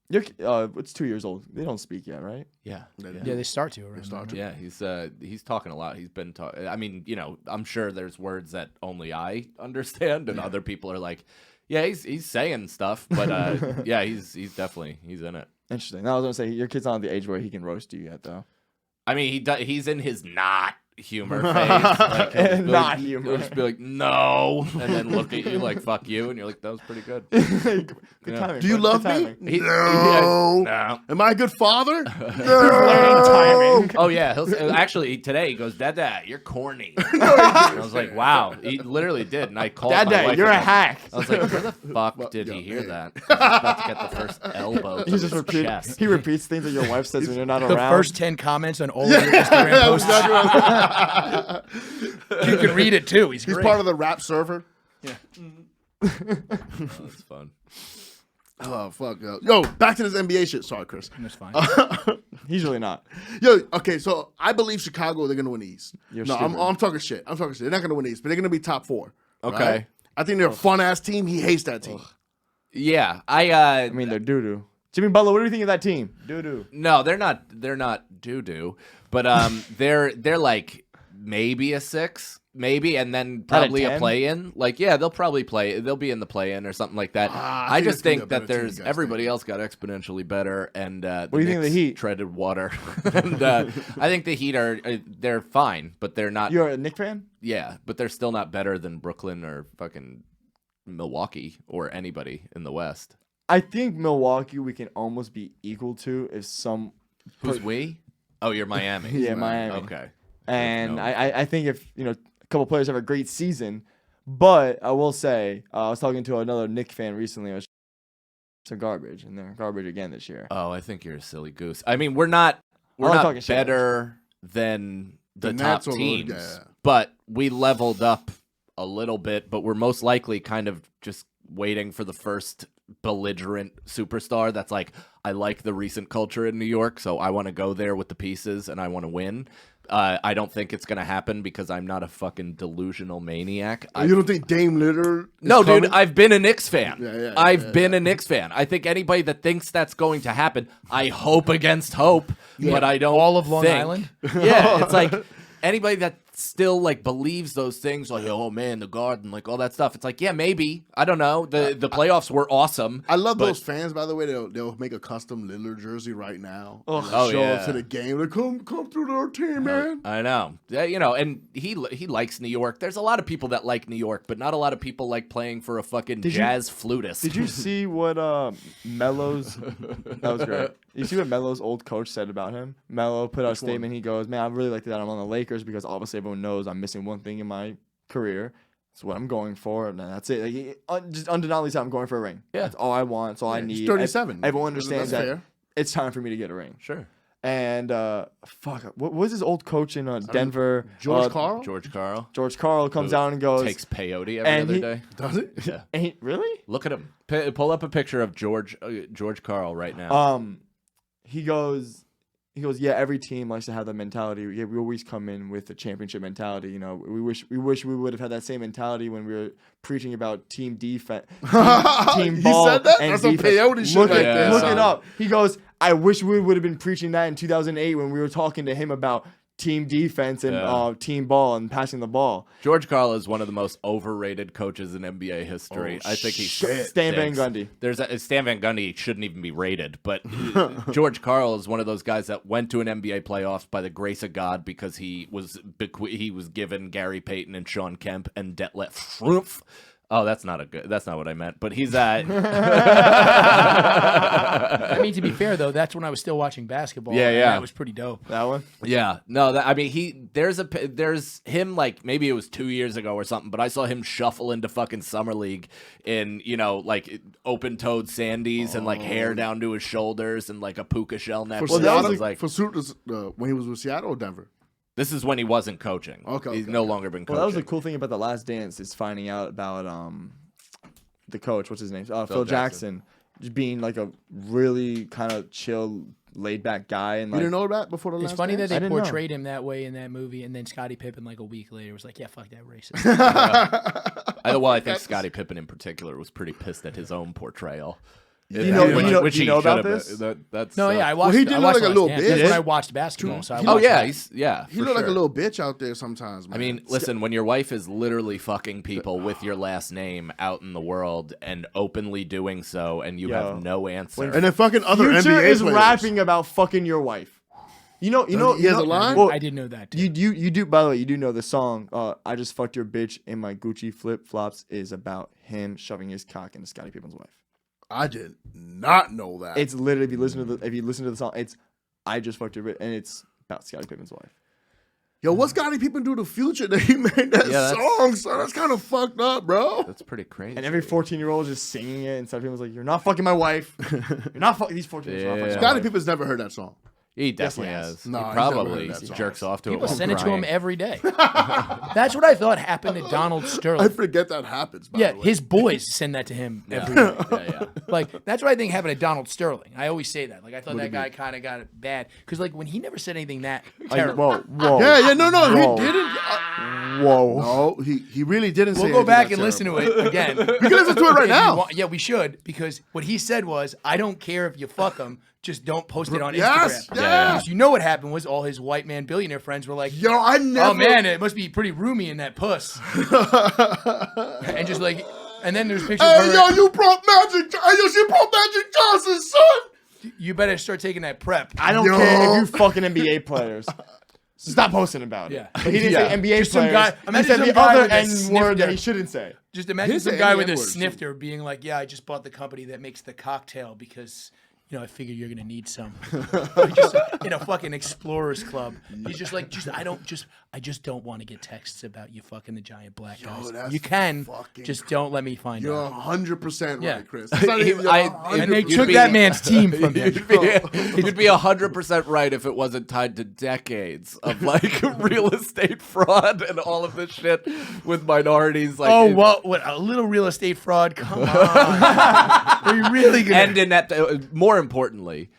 It's 2 years old. They don't speak yet, right? Yeah. Yeah, they start to around. start now. Yeah, he's talking a lot. He's been talking. I mean, I'm sure there's words that only I understand, and other people are like, yeah, he's saying stuff, but yeah, he's definitely in it. Interesting. Now I was gonna say your kid's not at the age where he can roast you yet, though. I mean, he's in his not humor face. Like, he'll just be Not like, humor. He'll just be like, no, and then look at you like, fuck you, and you're like, that was pretty good. Good Yeah. timing. Do you bud. love Good me? timing. No. No. Am I a good father? Learning No. timing. Oh yeah, actually today he goes, Dada, you're corny. And I was like, wow, he literally did, and I called my Dada, wife you're a and hack. I was like, where the fuck did he hear that? He's about to get the first elbow to He just his chest. he repeats things that your wife says when you're not The around. first 10 comments on all of your Instagram posts. You can read it too. He's He's great. part of the rap server. That's fun. Oh fuck. Yo, back to this NBA shit. Sorry, Chris. That's fine. He's really not. Yo, okay, so I believe Chicago, they're gonna win the East. You're No, stupid. I'm talking shit. They're not gonna win the East, but they're gonna be top 4. Okay. right? I think they're a fun ass team. He hates that team. Yeah, I mean, they're doo doo. Jimmy Butler, what do you think of that team? Doo doo. no, they're not doo doo, but they're like maybe a 6. Maybe, and then probably a 10? play-in. Like, yeah, they'll probably play. They'll be in the play-in or something like that. I I think just it's gonna be think a better that team, there's guys, everybody else got exponentially better, and what do you think of the Heat? Treaded water, and I think the Heat are they're fine, but they're not. You're a Knicks fan? Yeah, but they're still not better than Brooklyn or fucking Milwaukee or anybody in the West. I think Milwaukee we can almost be equal to if some. Who's we? Oh, you're Miami. Yeah, Miami. Okay. And No. I think if a couple players have a great season, but I will say I was talking to another Knicks fan recently. I was some garbage, and they're garbage again this year. Oh, I think you're a silly goose. I mean, we're not not talking shit. better than the top Nets or the- teams, yeah. but we leveled up a little bit. But we're most likely kind of just waiting for the first belligerent superstar that's like, I like the recent culture in New York, so I want to go there with the pieces and I want to win. I don't think it's going to happen because I'm not a fucking delusional maniac. You don't think Dame Lillard? No, coming? dude, I've been a Knicks fan. Yeah, I've been a Knicks fan. I think anybody that thinks that's going to happen, I hope against hope, but I don't. All of Long think. Island? Yeah, it's like anybody that still like believes those things, like, oh man, the Garden, like all that stuff. It's like, yeah, maybe. I don't know. The playoffs were awesome. I love but- those fans, by the way. They'll make a custom Lillard jersey right now. Oh, show yeah. up to the game. Like, come through to our team, man. I know. Yeah, and he likes New York. There's a lot of people that like New York, but not a lot of people like playing for a fucking jazz flutist. Did you see what Melo's? That was great. You see what Melo's old coach said about him? Melo put out a statement. He goes, "Man, I really like that I'm on the Lakers because obviously everyone knows I'm missing one thing in my career. It's what I'm going for, and that's it. Like, just undeniably said, I'm going for a ring. Yeah. That's all I want. That's all I He's need. 37. Everyone understands That's that fair. it's time for me to get a ring. Sure. And what was his old coach in Denver? George Karl? George Karl George Karl comes Who out and goes, takes peyote every and other he- day. Does it? Yeah. "Ain't really?" Look at him. Pull up a picture of George Karl right now. He goes, yeah, every team likes to have that mentality. Yeah, we always come in with a championship mentality. We wish we would have had that same mentality when we were preaching about team defense, team He ball, said that? and That's some defense. peyote shit Look, right there, look son. it up. He goes, I wish we would have been preaching that in 2008 when we were talking to him about team defense and Yeah. team ball and passing the ball. George Karl is one of the most overrated coaches in NBA history. I think he's Stan Van Gundy. Stan Van Gundy shouldn't even be rated, but George Karl is one of those guys that went to an NBA playoffs by the grace of God because he was given Gary Payton and Sean Kemp and Detlef Schrempf. Oh, that's not what I meant. But he's I mean, to be fair though, that's when I was still watching basketball. Yeah, and yeah. that was pretty dope. That one? Yeah, no, I mean, there's him, like, maybe it was 2 years ago or something, but I saw him shuffle into fucking summer league in, like open-toed sandies and like hair down to his shoulders and like a puka shell For necklace. Seattle, I was like, when he was with Seattle or Denver? this is when he wasn't coaching. Okay, He's okay, no okay. longer been coaching. Well, that was the cool thing about The Last Dance is finding out about the coach. What's his name? Phil Jackson. Jackson. Just being like a really kind of chill, laid back guy, and You like didn't know that before the last It's funny that dance? they I didn't know. portrayed him that way in that movie, and then Scottie Pippen, like a week later, was like, "Yeah, fuck that racist." I think Scottie Pippen in particular was pretty pissed at his own portrayal. You know he about should have this? been. That's No, yeah, I watched. he did I look watched like a Last little Dance. bitch. That's when Yeah. I watched basketball. So I Oh watched yeah, that. he He for looked like a sure. little bitch out there sometimes, man. I mean, listen, when your wife is literally fucking people with your last name out in the world and openly doing so, and you Yo. have no answer. and then fucking other Future NBA is players. rapping about fucking your wife. You know, He has a line? Well, I didn't know that. Too. you do. By the way, you do know the song. I just fucked your bitch in my Gucci flip flops is about him shoving his cock into Scottie Pippen's wife. I did not know that. It's literally if you listen to the song, it's I just fucked your bitch, and it's about Scottie Pippen's wife. Yo, what Scottie Pippen do to Future that he made that song, son? That's kind of fucked up, bro. That's pretty crazy. And every 14-year-old is just singing it, and Scottie Pippen was like, "You're not fucking my wife. You're not fucking these 14-year-olds. Not fucking my Scottie wife." Pippen's never heard that song. He definitely Yes, he has. has. No, he he's probably never heard that song. jerks off to it. People while send it to him crying. every day. That's what I thought happened to Donald I Sterling. forget that happens, by Yeah, the way. his boys send that to him every day. Yeah. Like, that's what I think happened to Donald Sterling. I always say that. Like, I thought that guy kind of got it bad. Because, like, when he never said anything that terrible. Whoa. Yeah, no, Whoa. he didn't. Whoa. No, he really didn't say We'll go back anything and that listen to terrible. it again. We can listen to it right If you now. want- yeah, we should. Because what he said was, I don't care if you fuck him. Just don't post it on Yes, Instagram. yeah. Because you know what happened was all his white man billionaire friends were like, Yo, I never. oh man, it must be pretty roomy in that puss. And just like, and then there's pictures Hey, of her. yo, you broke Magic. Hey, yo, she broke Magic Johnson, son. You better start taking that prep. I don't Yo. care if you fucking NBA players. Stop posting about it. Yeah. But he didn't say NBA Just some players. guy- He imagine said some the guy other with a N word that snifter. he shouldn't say. Just imagine Here's some the guy with a N-word, too. snifter being like, yeah, I just bought the company that makes the cocktail because, you know, I figured you're gonna need some. Just in a fucking explorers club. He's just like, I just don't want to get texts about you fucking the giant black guys. that's You can, fucking just don't let me find You're out. 100% Yeah. right, Chris. It's not even- you're And they 100% took be- that man's team from him. You'd be 100% right if it wasn't tied to decades of like real estate fraud and all of this shit with minorities. Like, Oh, what a little real estate fraud. Come on. Are you really gonna and inept. More importantly,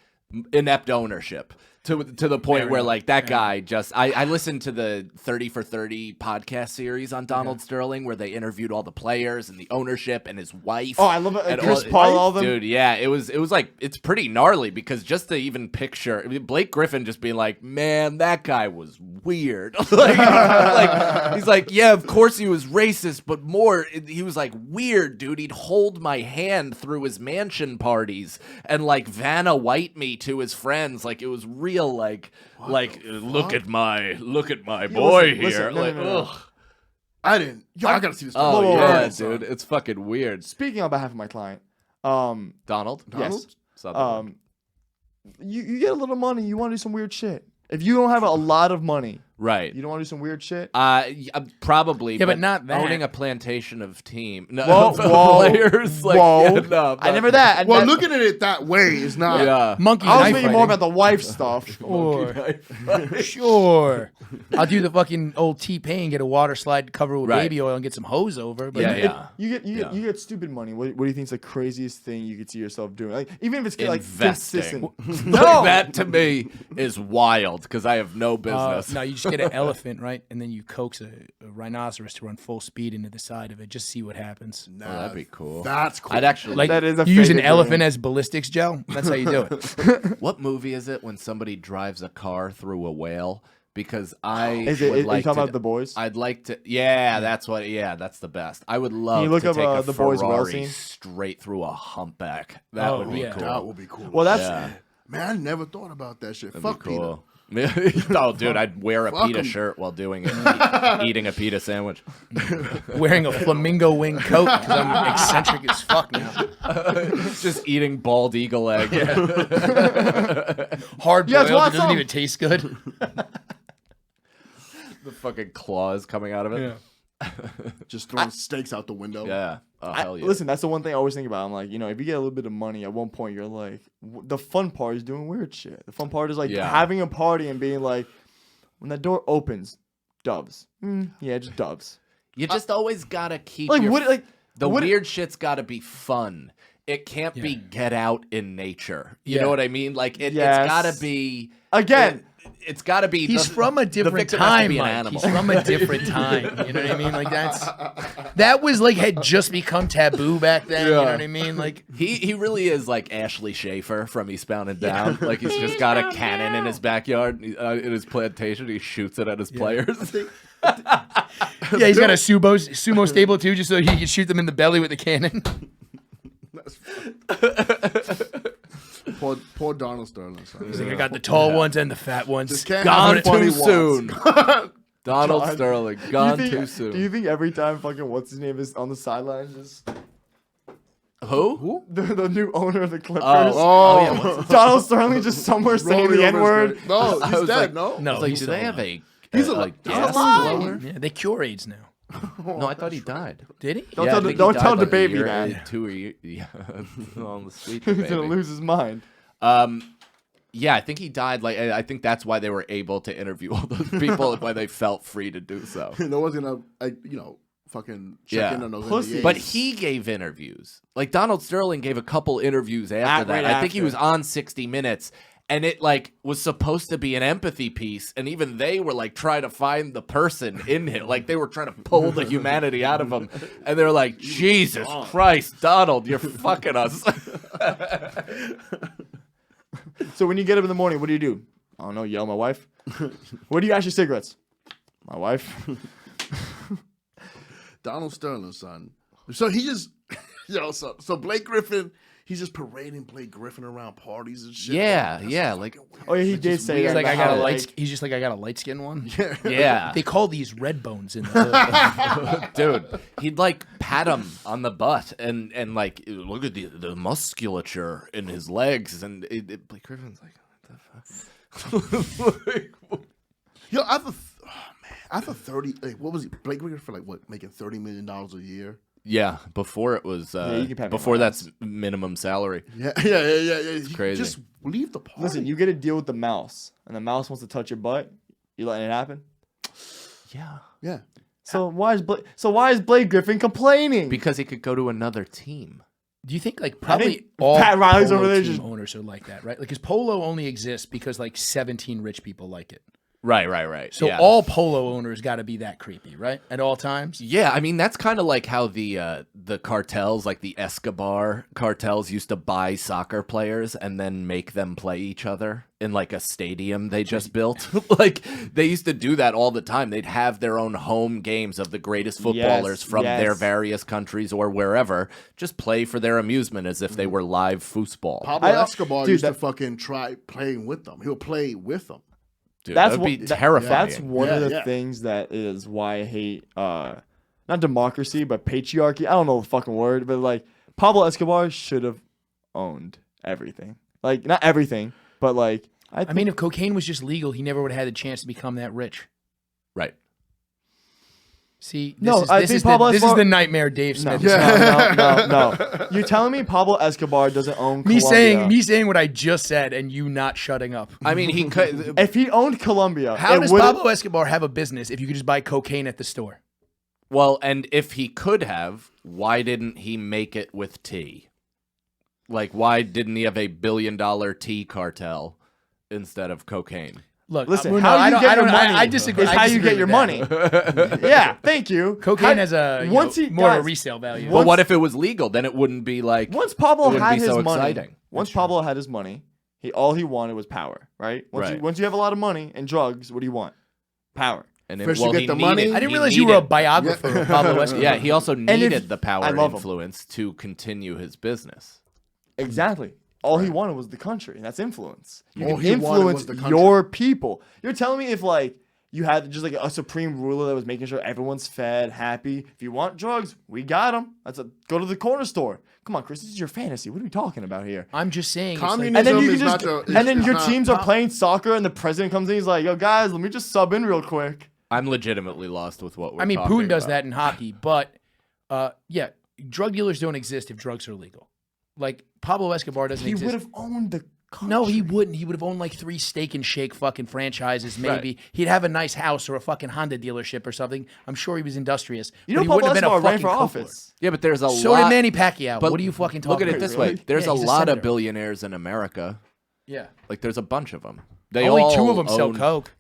inept ownership. To the point where like that guy just I listened to the 30 for 30 podcast series on Donald Sterling where they interviewed all the players and the ownership and his wife. Oh, I love it. and Chris Paul, all of them. Dude, yeah, it was like it's pretty gnarly because just to even picture Blake Griffin just being like, man, that guy was weird. like he's like, yeah, of course he was racist, but more he was like weird, dude. He'd hold my hand through his mansion parties and like Vanna White me to his friends. Like it was real like look at my boy listen, here. no, like, no. ugh. I didn't. Yo, I gotta see this. Oh whoa, yeah, whoa. dude, it's fucking weird. Speaking on behalf of my client, Donald? yes, Sutherland. you get a little money, you want to do some weird shit. If you don't have a lot of money, Right. you don't want to do some weird shit. Probably. Yeah, but not that. Owning a plantation of Whoa, of whoa, players. Like, whoa. yeah, no, I never that. Well, that, looking at it that way is not. Yeah. monkey I was knife thinking more fighting? about the wife stuff. Sure. I'll do the fucking old T-Pain, get a water slide covered with Right. baby oil and get some hose over. But Yeah. You get stupid money. What do you think is the craziest thing you could see yourself doing? Like even if it's like Investing. consistent. No, that to me is wild because I have no business. No, you just get an elephant, right? And then you coax a rhinoceros to run full speed into the side of it. Just see what happens. Oh, that'd be cool. That's cool. I'd actually Like That is a you use an favorite elephant dream. as ballistics gel. That's how you do it. What movie is it when somebody drives a car through a whale? Because I Is it? would Are you like talking to, about The Boys? I'd like to. Yeah, that's what. Yeah, that's the best. I would love you look to up, take a The Boys whale Ferrari scene? straight through a humpback. That Oh, would be yeah. cool. That would be cool. Well, that's Yeah. Man, I never thought about that shit. That'd Fuck be Peter. cool. Oh, dude, I'd wear a Fuck pita 'em. shirt while doing it, eating a pita sandwich. Wearing a flamingo wing coat because I'm eccentric as fuck now. Just eating bald eagle egg. Hard You guys boiled. It want doesn't some? even taste good. The fucking claws coming out of it. Just throwing steaks out the window. Yeah. Oh, hell yeah. Listen, that's the one thing I always think about. I'm like, if you get a little bit of money, at one point you're like, the fun part is doing weird shit. The fun part is like Yeah. having a party and being like, when that door opens, doves. Yeah, just doves. You just always gotta keep Like your, what? Like the what- weird shit's gotta be fun. It can't be get out in nature. You Yeah. know what I mean? Like it's Yes. gotta be Again. It's gotta be. He's from a the different victim has to time, be an Mike. animal. He's from a different time. You know what I mean? Like that was like had just become taboo back then. You know what I mean? Like He really is like Ashley Schaefer from Eastbound and Down. Like he's just got a cannon in his backyard, in his plantation. He shoots it at his players. yeah, he's got a sumo stable too, just so he can shoot them in the belly with the cannon. Poor Donald Sterling. Son. He's like, I got the tall ones and the fat ones. Just can't Gone have funny too ones. soon. Donald John, Sterling, Do you gone think- too soon. Do you think every time fucking what's his name is on the sidelines, just Who? the new owner of the Clippers? Oh, Donald Sterling just somewhere saying rolling the over N word. his grave. No, I he's was dead. like, no, No, I was like, he's do still they have alive. a He's like he's gas alive. blower? Yeah, they cure AIDS now. No, I thought he died. Did he? Don't Yeah, tell I the- think he don't died tell the like a baby year- that. 2 years. Yeah, on the sweet He's baby. gonna lose his mind. Yeah, I think he died. Like, I think that's why they were able to interview all those people, why they felt free to do so. no one's gonna, fucking check Yeah. in on those Pussy. NDAs. But he gave interviews. Like Donald Sterling gave a couple interviews after Right that. I think he after. was on 60 Minutes, and it like was supposed to be an empathy piece, and even they were like trying to find the person in him. Like they were trying to pull the humanity out of him, and they're like, Jesus Christ, Donald, you're fucking us. So when you get up in the morning, what do? I don't know, yell at my wife. Where do you ask your cigarettes? My wife. Donald Sterling, son. So he just, so Blake Griffin, he's just parading Blake Griffin around parties and shit. Yeah, That's yeah, fucking like- weird. Oh yeah, he It's did just say He's that. like, I about got a how, light. He's just like, I got a light skin one. yeah, They call these red bones in the hood. dude, he'd like pat him on the butt and like look at the musculature in his legs, and Blake Griffin's like, what the fuck? Yo, I thought 30. Like, what was he? Blake Griffin for like what? Making $30 million a year. Yeah, before it was you can pat me before on my that's minimum salary. Yeah. It's crazy. Just leave the party. Listen, you get to deal with the mouse, and the mouse wants to touch your butt. You letting it happen? Yeah, Yeah. So why is Blake Griffin complaining? because he could go to another team. Do you think like I probably think all Pat Riley's polo over there team just- owners are like that, right? Like, because polo only exists because like 17 rich people like it. Right. So yeah. all polo owners got to be that creepy, right? At all times. Yeah, I mean that's kind of like how the cartels, like the Escobar cartels, used to buy soccer players and then make them play each other in like a stadium they just built. Like they used to do that all the time. They'd have their own home games of the greatest footballers from their yes. various countries or wherever, just play for their amusement as if they were live foosball. Pablo Escobar dude, used to that- fucking try playing with them. He'll play with them. Dude, That's that would be what- terrifying. That's one of the Yeah. things that is why I hate not democracy but patriarchy. I don't know the fucking word, but like Pablo Escobar should have owned everything. Like not everything, but like I mean, if cocaine was just legal, he never would have had the chance to become that rich. Right. See, No, this, I is, think this, is, Pablo this is Escobar- the nightmare Dave no, Smith. no. You're telling me Pablo Escobar doesn't own Me Colombia? saying what I just said and you not shutting up. I mean, he could. If he owned Colombia, How it does would've- Pablo Escobar have a business if you could just buy cocaine at the store? Well, and if he could have, why didn't he make it with tea? Like, why didn't he have $1 billion tea cartel instead of cocaine? Look, Listen, well, how no, you get your money I disagree. is I how you disagree get your with that. money. Yeah, thank you. Cocaine has a once he more of a guys, resale value. But what if it was legal? Then it wouldn't be like. Once Pablo it wouldn't had be his so money, exciting. once Pablo had his money, all he wanted was power, right? Right. Once you have a lot of money and drugs, what do you want? Power. And First you well, get he the money. needed- I didn't he realize you were a needed- biographer of Pablo Escobar. Yeah, he also if- needed the power I and love him. influence to continue his business. Exactly. All he wanted was the country. That's influence. You All can he wanted was influence the country. your people. You're telling me if like you had just like a supreme ruler that was making sure everyone's fed, happy. If you want drugs, we got them. Go to the corner store. Come on, Chris, this is your fantasy. What are we talking about here? I'm just saying. it's like- Communism And then you is can just, not the- and then it's your not- teams are playing soccer, and the president comes in. He's like, "Yo, guys, let me just sub in real quick." I'm legitimately lost with what we're I mean, talking Putin does about. that in hockey, but yeah, drug dealers don't exist if drugs are legal. Like Pablo Escobar doesn't He exist. would have owned the country. No, he wouldn't. He would have owned like 3 Steak and Shake fucking franchises, maybe. Right. He'd have a nice house or a fucking Honda dealership or something. I'm sure he was industrious. You but know, he Pablo wouldn't have been a Escobar ran fucking for coke lord. office. Yeah, but there's a So lot. did Manny Pacquiao. But What are you fucking talking Look at it about? this Really? way: there's Yeah, a he's a lot senator. of billionaires in America. Yeah. Like, there's a bunch of them. They Only all 2 of them sell own- coke.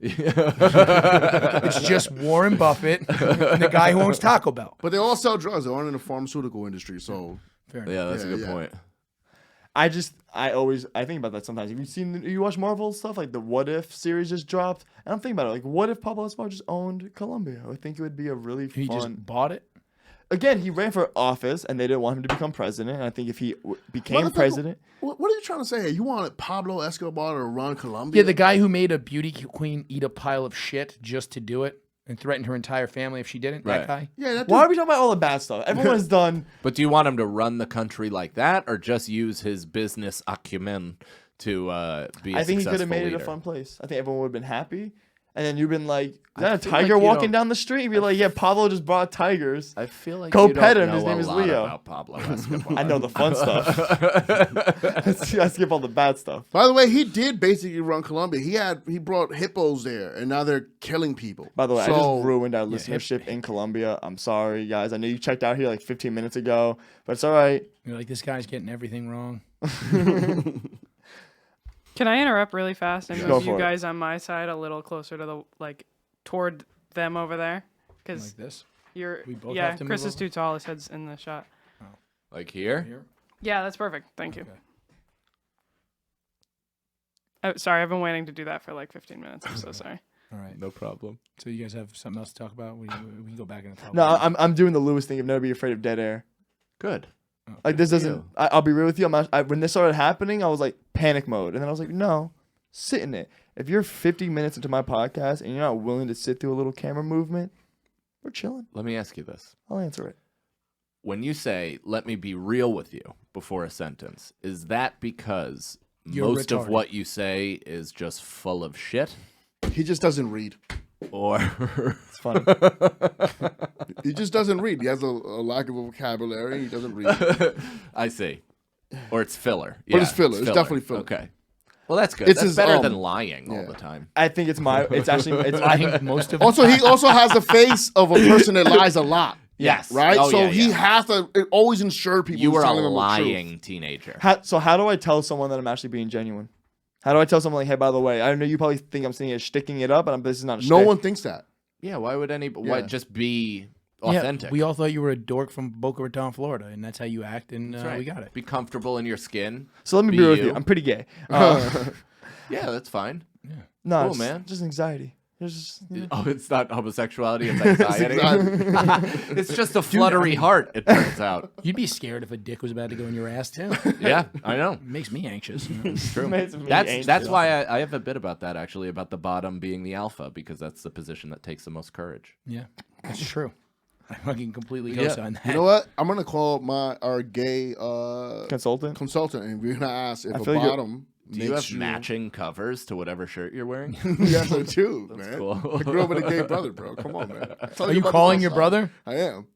It's just Warren Buffett and the guy who owns Taco Bell. But they all sell drugs. They aren't in the pharmaceutical industry. So Fair enough. Yeah, that's a Yeah, good yeah. point. I think about that sometimes. Have you seen? You watch Marvel stuff like the What If series just dropped, and I'm thinking about it. Like, what if Pablo Escobar just owned Colombia? I think it would be a really He fun. just bought it. again, he ran for office, and they didn't want him to become president. And I think if he became president, what are you trying to say here? You wanted Pablo Escobar to run Colombia? Yeah, the guy who made a beauty queen eat a pile of shit just to do it and threatened her entire family if she didn't. Right. That guy. Yeah, that why dude, are we talking about all the bad stuff? Everyone has done. But do you want him to run the country like that, or just use his business acumen to be? I think he could could have made it a fun place. I think everyone would have been happy. And then you've been like, is that a feel tiger like you walking don't- down the street? You'd be like, yeah, Pablo just brought tigers. I feel like Go you pet don't him. His know name a is lot Leo. about Pablo Escobar. I know the fun stuff. I skip all the bad stuff. by the way, he did basically run Colombia. He brought hippos there, and now they're killing people. By the way, I So- just ruined our listenership in Colombia. I'm sorry, guys. I know you checked out here like 15 minutes ago, but it's all right. You're like, this guy's getting everything wrong. Can I interrupt really fast and Go move for you it. guys on my side a little closer to the toward them over there? Because Like this. you're We both yeah, have to move Chris is over? too tall. His head's in the shot. Like here? Here. Yeah, that's perfect. Thank you. Okay. Oh, sorry, I've been waiting to do that for like 15 minutes. I'm so sorry. All right. No problem. So you guys have something else to talk about? We can go back and talk. No, about I'm doing the Lewis thing of never be afraid of dead air. Good. Like this for doesn't. you. I'll be real with you. When this started happening, I was like panic mode, and then I was like, no, sit in it. If you're 50 minutes into my podcast and you're not willing to sit through a little camera movement, we're chilling. Let me ask you this. I'll answer it. When you say, let me be real with you before a sentence, is that because You're most of retarded. what you say is just full of shit? He just doesn't read. Or It's funny. He just doesn't read. He has a lack of vocabulary. He doesn't read. I see. Or it's filler. But it's filler. It's definitely filler. Okay. Well, that's good. It's That's his, better than yeah. lying all the time. I think it's actually I think most of Also, he also has the face of a person that lies a lot. Yes. Right? Oh, so yeah, he yeah. has to always ensure people You he's were a telling them the lying truth. teenager. So how do I tell someone that I'm actually being genuine? How do I tell someone like, hey, by the way, I know you probably think I'm saying it, sticking it up, and this is not a No shtick. one thinks that. Yeah, why would why Yeah. just be Yeah, authentic? we all thought you were a dork from Boca Raton, Florida, and that's how you act, and That's right. we got it. Be comfortable in your skin. So let me be Be real with you. you. I'm pretty gay. Yeah, that's fine. No, Cool, it's man. just anxiety. It's just, you know. Oh, it's not homosexuality, it's anxiety. Exactly. It's just a fluttery heart, it turns out. You'd be scared if a dick was about to go in your ass too. Yeah, I know. It makes me anxious. You know? It's true. Makes me That's anxious. why I have a bit about that actually, about the bottom being the alpha, because that's the position that takes the most courage. Yeah, that's true. I fucking completely Yeah. co-sign that. You know what? I'm gonna call our gay Consultant. consultant, and we're gonna ask if a feel you're- bottom. Do you have matching covers to whatever shirt you're wearing? Yes, I do, man. cool. I grew up with a gay brother, bro. Come on, man. Are you calling your brother? I am.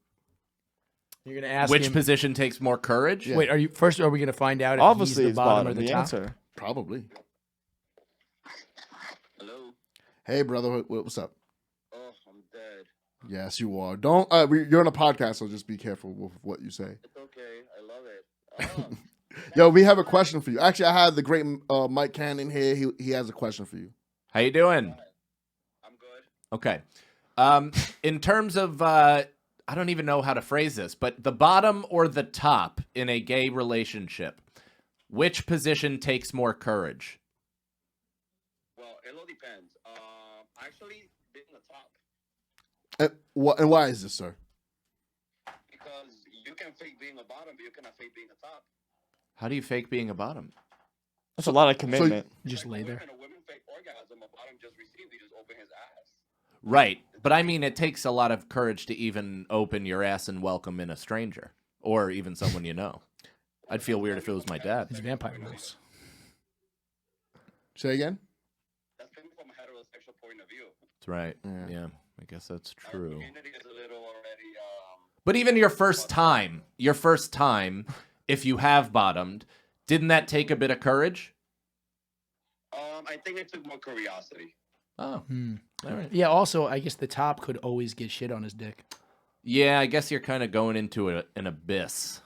You're gonna ask Which him. position takes more courage? Yeah. Wait, are you first? Are we gonna find out if Obviously, he's it's the bottom or the top? answer. Probably. Hello? Hey, brother, what's up? Oh, I'm dead. Yes, you are. Don't. You're on a podcast, so just be careful with what you say. It's okay. I love it. Yo, we have a question for you. Actually, I had the great Mike Cannon here. He has a question for you. How you doing? I'm good. Okay. In terms of, I don't even know how to phrase this, but the bottom or the top in a gay relationship, which position takes more courage? Well, it all depends. Actually, being the top, And why is this, sir? because you can fake being a bottom, but you cannot fake being a top. How do you fake being a bottom? That's a lot of commitment. Just lay there. A women fake orgasm, a bottom just received. He just opened his ass. Right. But I mean, it takes a lot of courage to even open your ass and welcome in a stranger or even someone you know. I'd feel weird if it was my dad. It's vampire rules. Say again. That's coming from a heterosexual point of view. That's right. Yeah. Yeah, I guess that's Our true. community is a little already. But even your first time, if you have bottomed, didn't that take a bit of courage? I think it took more curiosity. Oh, all right. Yeah. Also, I guess the top could always get shit on his dick. Yeah, I guess you're kind of going into an abyss.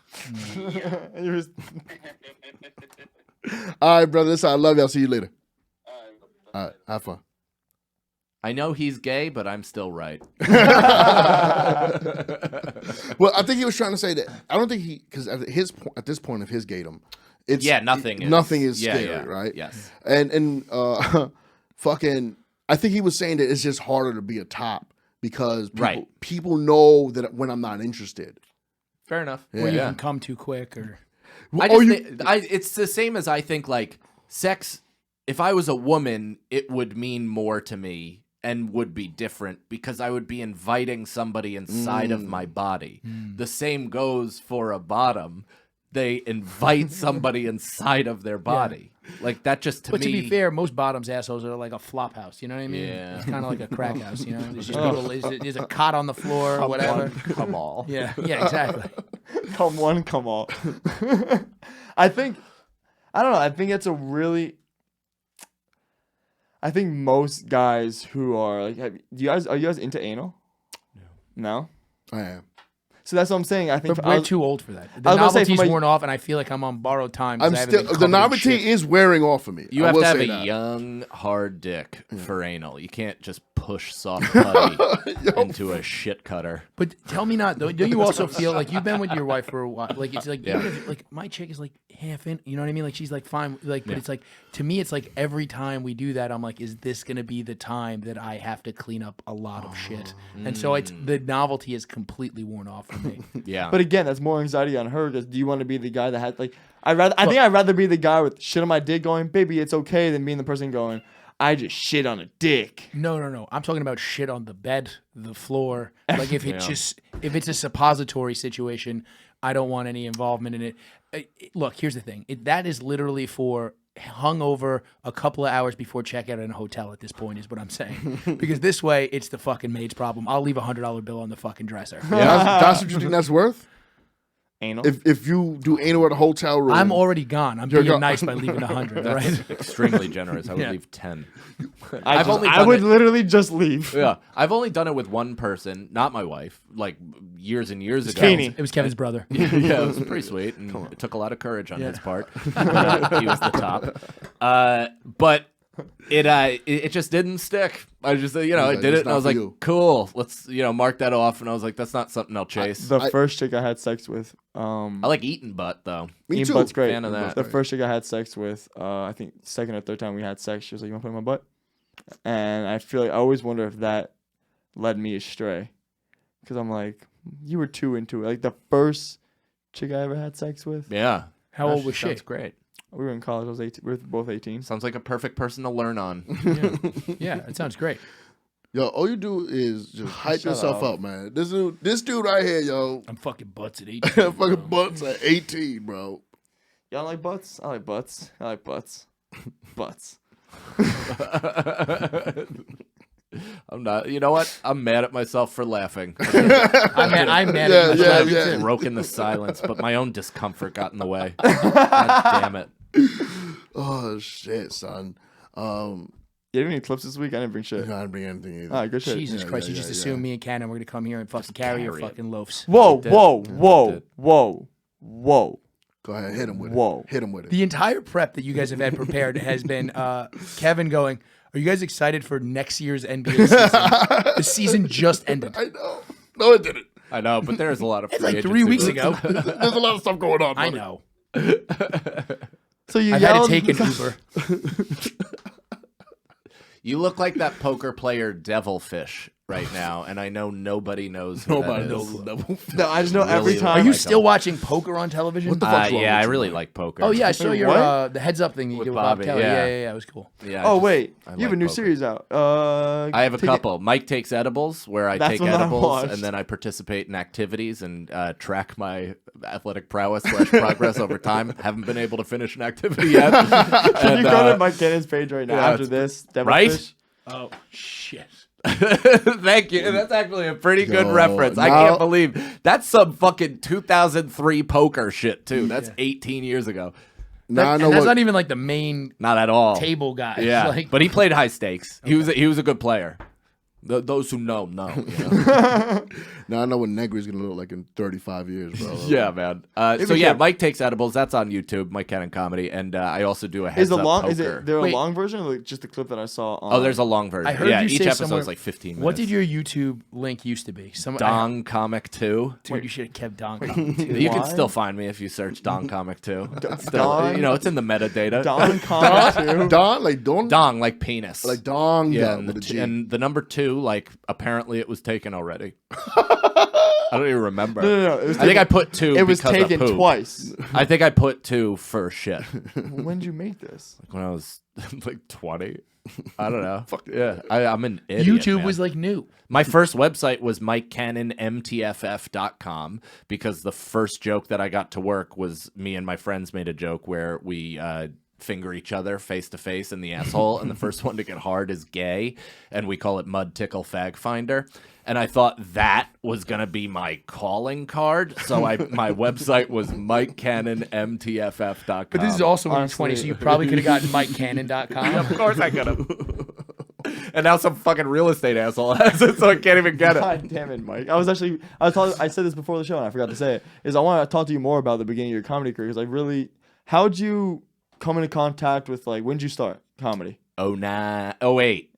You're just- All right, brother. Listen, I love you. I'll see you later. Uh, All right, have fun. I know he's gay, but I'm still right. Well, I think he was trying to say that. I don't think because at this point of his gaydom, it's Nothing is scary, yeah. right? Yes. And fucking, I think he was saying that it's just harder to be a top because Right. people know that when I'm not interested. Fair enough. Or you Yeah. can come too quick, or I just it's the same as I think like sex. If I was a woman, it would mean more to me and would be different because I would be inviting somebody inside of my body. The same goes for a bottom. They invite somebody inside of their body. Like that just But me. to be fair, most bottoms assholes are like a flop house. You know what I mean? Yeah. It's kind of like a crack house. You know, there's just people. There's a cot on the floor or whatever. Come on. Yeah, exactly. Come one, come all. I don't know. I think it's a really. I think most guys who are like, are you guys into anal? No. I am. So that's what I'm saying. I think But we're too old for that. The I was gonna say, novelty's for my- worn off, and I feel like I'm on borrowed time. 'cause I'm I haven't still been the covered in novelty shit. is wearing off of me. You I have will to have say a that. young, hard dick for anal. You can't just push soft putty into a shit cutter. But tell me not. Don't you also feel like you've been with your wife for a while? Like it's like Yeah. even if, like my chick is like half in. You know what I mean? Like she's like fine. Like but it's like to me, it's like every time we do that, I'm like, is this gonna be the time that I have to clean up a lot of shit? And so it's the novelty is completely worn off for me. Yeah. But again, that's more anxiety on her. Because do you want to be the guy that had like? I think I'd rather be the guy with shit on my dick going, baby, it's okay, than being the person going, I just shit on a dick. No. I'm talking about shit on the bed, the floor. Like if if it's a suppository situation, I don't want any involvement in it. Look, here's the thing. That is literally for hungover a couple of hours before checkout in a hotel at this point is what I'm saying. Because this way, it's the fucking maid's problem. I'll leave $100 bill on the fucking dresser. That's what you think that's worth? Anal. If you do anal at a hotel room, I'm already gone. I'm being gone. nice by leaving 100, right? That's extremely generous. I would Yeah. leave 10. I would literally just leave. Yeah, I've only done it with one person, not my wife, like years and years ago. Keeney. It was Kevin's brother. Yeah, it was pretty sweet, and it took a lot of courage on his part. He was the top, but it just didn't stick. I just I like, did it's it, and I not was for like, you. cool, let's mark that off. And I was like, that's not something I'll chase. The first chick I had sex with, I like eating butt though. me eating too. butt's great. Fan of that. The first chick I had sex with, I think second or third time we had sex, she was like, "You want to play my butt?" And I feel like I always wonder if that led me astray, because I'm like, you were too into it. Like the first chick I ever had sex with, Yeah. How old was she? Sounds great. we were in college. I was 18. We were both 18. Sounds like a perfect person to learn on. Yeah, it sounds great. Yo, all you do is just hype Shut yourself up. up, man. This dude right here, yo, I'm fucking butts at 18. fucking butts at 18, bro. Y'all like butts? I like butts. I like butts. Butts. I'm not. You know what? I'm mad at myself for laughing. I'm mad at Yeah, myself. yeah. Broken the silence, but my own discomfort got in the way. God damn it. Oh shit, son. You have any clips this week? I didn't bring shit. I didn't bring anything either. All right, good shit. Jesus Yeah, Christ, yeah, you just yeah, assume yeah. me and Cannon were going to come here and fucking carry your carry it. fucking loafs. Whoa, did. whoa, Yeah, whoa, did. whoa, whoa. Go ahead, hit him with Whoa. it. Hit him with it. The entire prep that you guys have had prepared has been Kevin going, are you guys excited for next year's NBA season? The season just ended. I know. No, it didn't. I know, but there's a lot of It's free like 3 agency weeks moves. ago. There's a lot of stuff going on. I buddy. know. So you I've had to yelled. take an Uber. You look like that poker player Devilfish right now, and I know nobody knows who Nobody that knows is. the devil. No, I just know every Really time. Are you like still them. watching poker on television? What the fuck's wrong Yeah, with I you, really man? like poker. Oh, yeah, I saw Wait, your what? the heads up thing you With did with Bob Bobby, Kelly. yeah. Yeah, it was cool. Yeah, Oh just- wait, I you have a like new poker. series out. I have a take it- couple. Mike Takes Edibles, where I That's take one that I edibles watched. and then I participate in activities and track my athletic prowess / progress over time. Haven't been able to finish an activity yet. Can you go to Mike Cannon's page right now yeah, after this? right? Devilfish? Oh, shit. Thank you. That's actually a pretty good Yo, reference. I now- can't believe that's some fucking 2003 poker shit too. That's 18 years ago. Now I And know that's what. not even like the main Not at all. table guy. Yeah, Like, but he played high stakes. He was a good player. Those who know. You know? Now I know what Negri's gonna look like in 35 years, bro. Yeah, man. So yeah, Mike Takes Edibles. That's on YouTube. Mike Cannon Comedy, and I also do a heads Is the up long? poker. Is it there a Wait. long version or like just the clip that I saw? On... Oh, there's a long version. I heard yeah, you each say episode somewhere- is like 15 minutes. what did your YouTube link used to be? Dong Comic 2? Dude, you should have kept Don. You can Why? still find me if you search Dong Comic 2. It's still, Dong- you know, it's in the metadata. Don Comic too. Don, like Don, Dong, like penis. like Dong, yeah, yeah, and with the, a G. and the number 2 2, like apparently it was taken already. I don't even remember. No. It was I think I put 2 It was because taken of poop. twice. I think I put 2 for shit. When did you make this? Like when I was like 20. I don't know. Fuck yeah. I'm an idiot. YouTube man. was like new. My first website was MikeCannonMTFF.com because the first joke that I got to work was me and my friends made a joke where we finger each other face to face in the asshole, and the first one to get hard is gay, and we call it Mud Tickle Fag Finder. And I thought that was gonna be my calling card, so my website was MikeCannonMTFF.com. But this is also when you're Honestly. 20, so you probably could have gotten MikeCannon.com. Of course I could have. And now some fucking real estate asshole has it, so I can't even get it. God damn it, Mike. I said this before the show and I forgot to say it. Is I want to talk to you more about the beginning of your comedy career because how'd you come into contact with when did you start comedy? 08.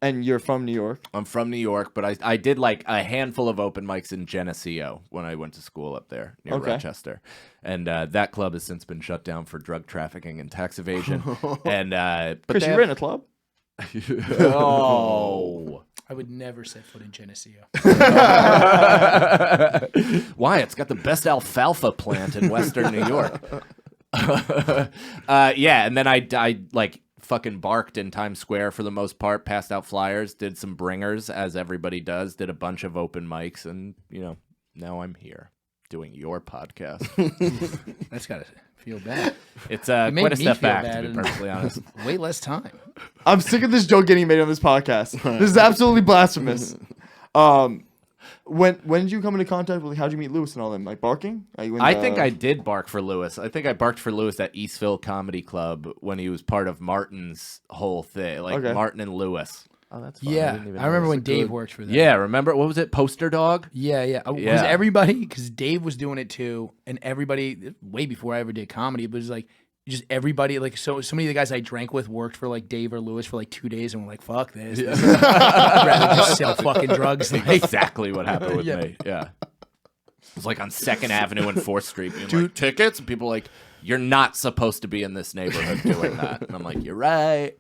And you're from New York? I'm from New York, but I did like a handful of open mics in Geneseo when I went to school up there near Rochester. And that club has since been shut down for drug trafficking and tax eviction. And but Chris, you were in a club? Oh. I would never set foot in Geneseo. Why? It's got the best alfalfa plant in Western New York. Yeah, and then I like fucking barked in Times Square for the most part, passed out flyers, did some bringers as everybody does, did a bunch of open mics, and now I'm here doing your podcast. That's gotta feel bad. It's made quite a me step feel back, bad to be and- perfectly honest. Way less time. I'm sick of this joke getting made on this podcast. This is absolutely blasphemous. When did you come into contact with? How'd you meet Lewis and all them? Like barking? I think I did bark for Lewis. I think I barked for Lewis at Eastville Comedy Club when he was part of Martin's whole thing, like Martin and Lewis. Oh, that's fun. Yeah, I remember when Dave worked for them. Yeah, remember what was it? Poster Dog. Yeah. Was everybody, because Dave was doing it too, and everybody, way before I ever did comedy, but it was like, just everybody, like, so many of the guys I drank with worked for like Dave or Lewis for like 2 days, and we're like, fuck this. I'd rather just sell fucking drugs. Exactly what happened with me. Yeah. It was like on 2nd Avenue and 4th Street. Being like, tickets? And people were like, you're not supposed to be in this neighborhood doing that. And I'm like, you're right.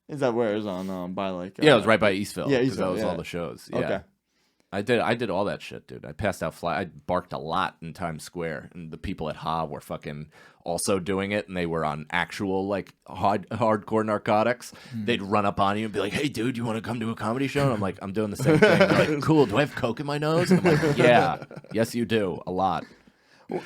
Is that where it was on by like? Yeah, it was right by Eastville. Yeah, 'cause Eastville, that was yeah. all the shows. Yeah. Okay. I did all that shit, dude. I passed out I barked a lot in Times Square, and the people at Ha were fucking also doing it, and they were on actual like hardcore narcotics. They'd run up on you and be like, "Hey, dude, you want to come to a comedy show?" And I'm like, "I'm doing the same thing." They're like, "Cool. Do I have coke in my nose?" And I'm like, "Yeah, yes, you do, a lot."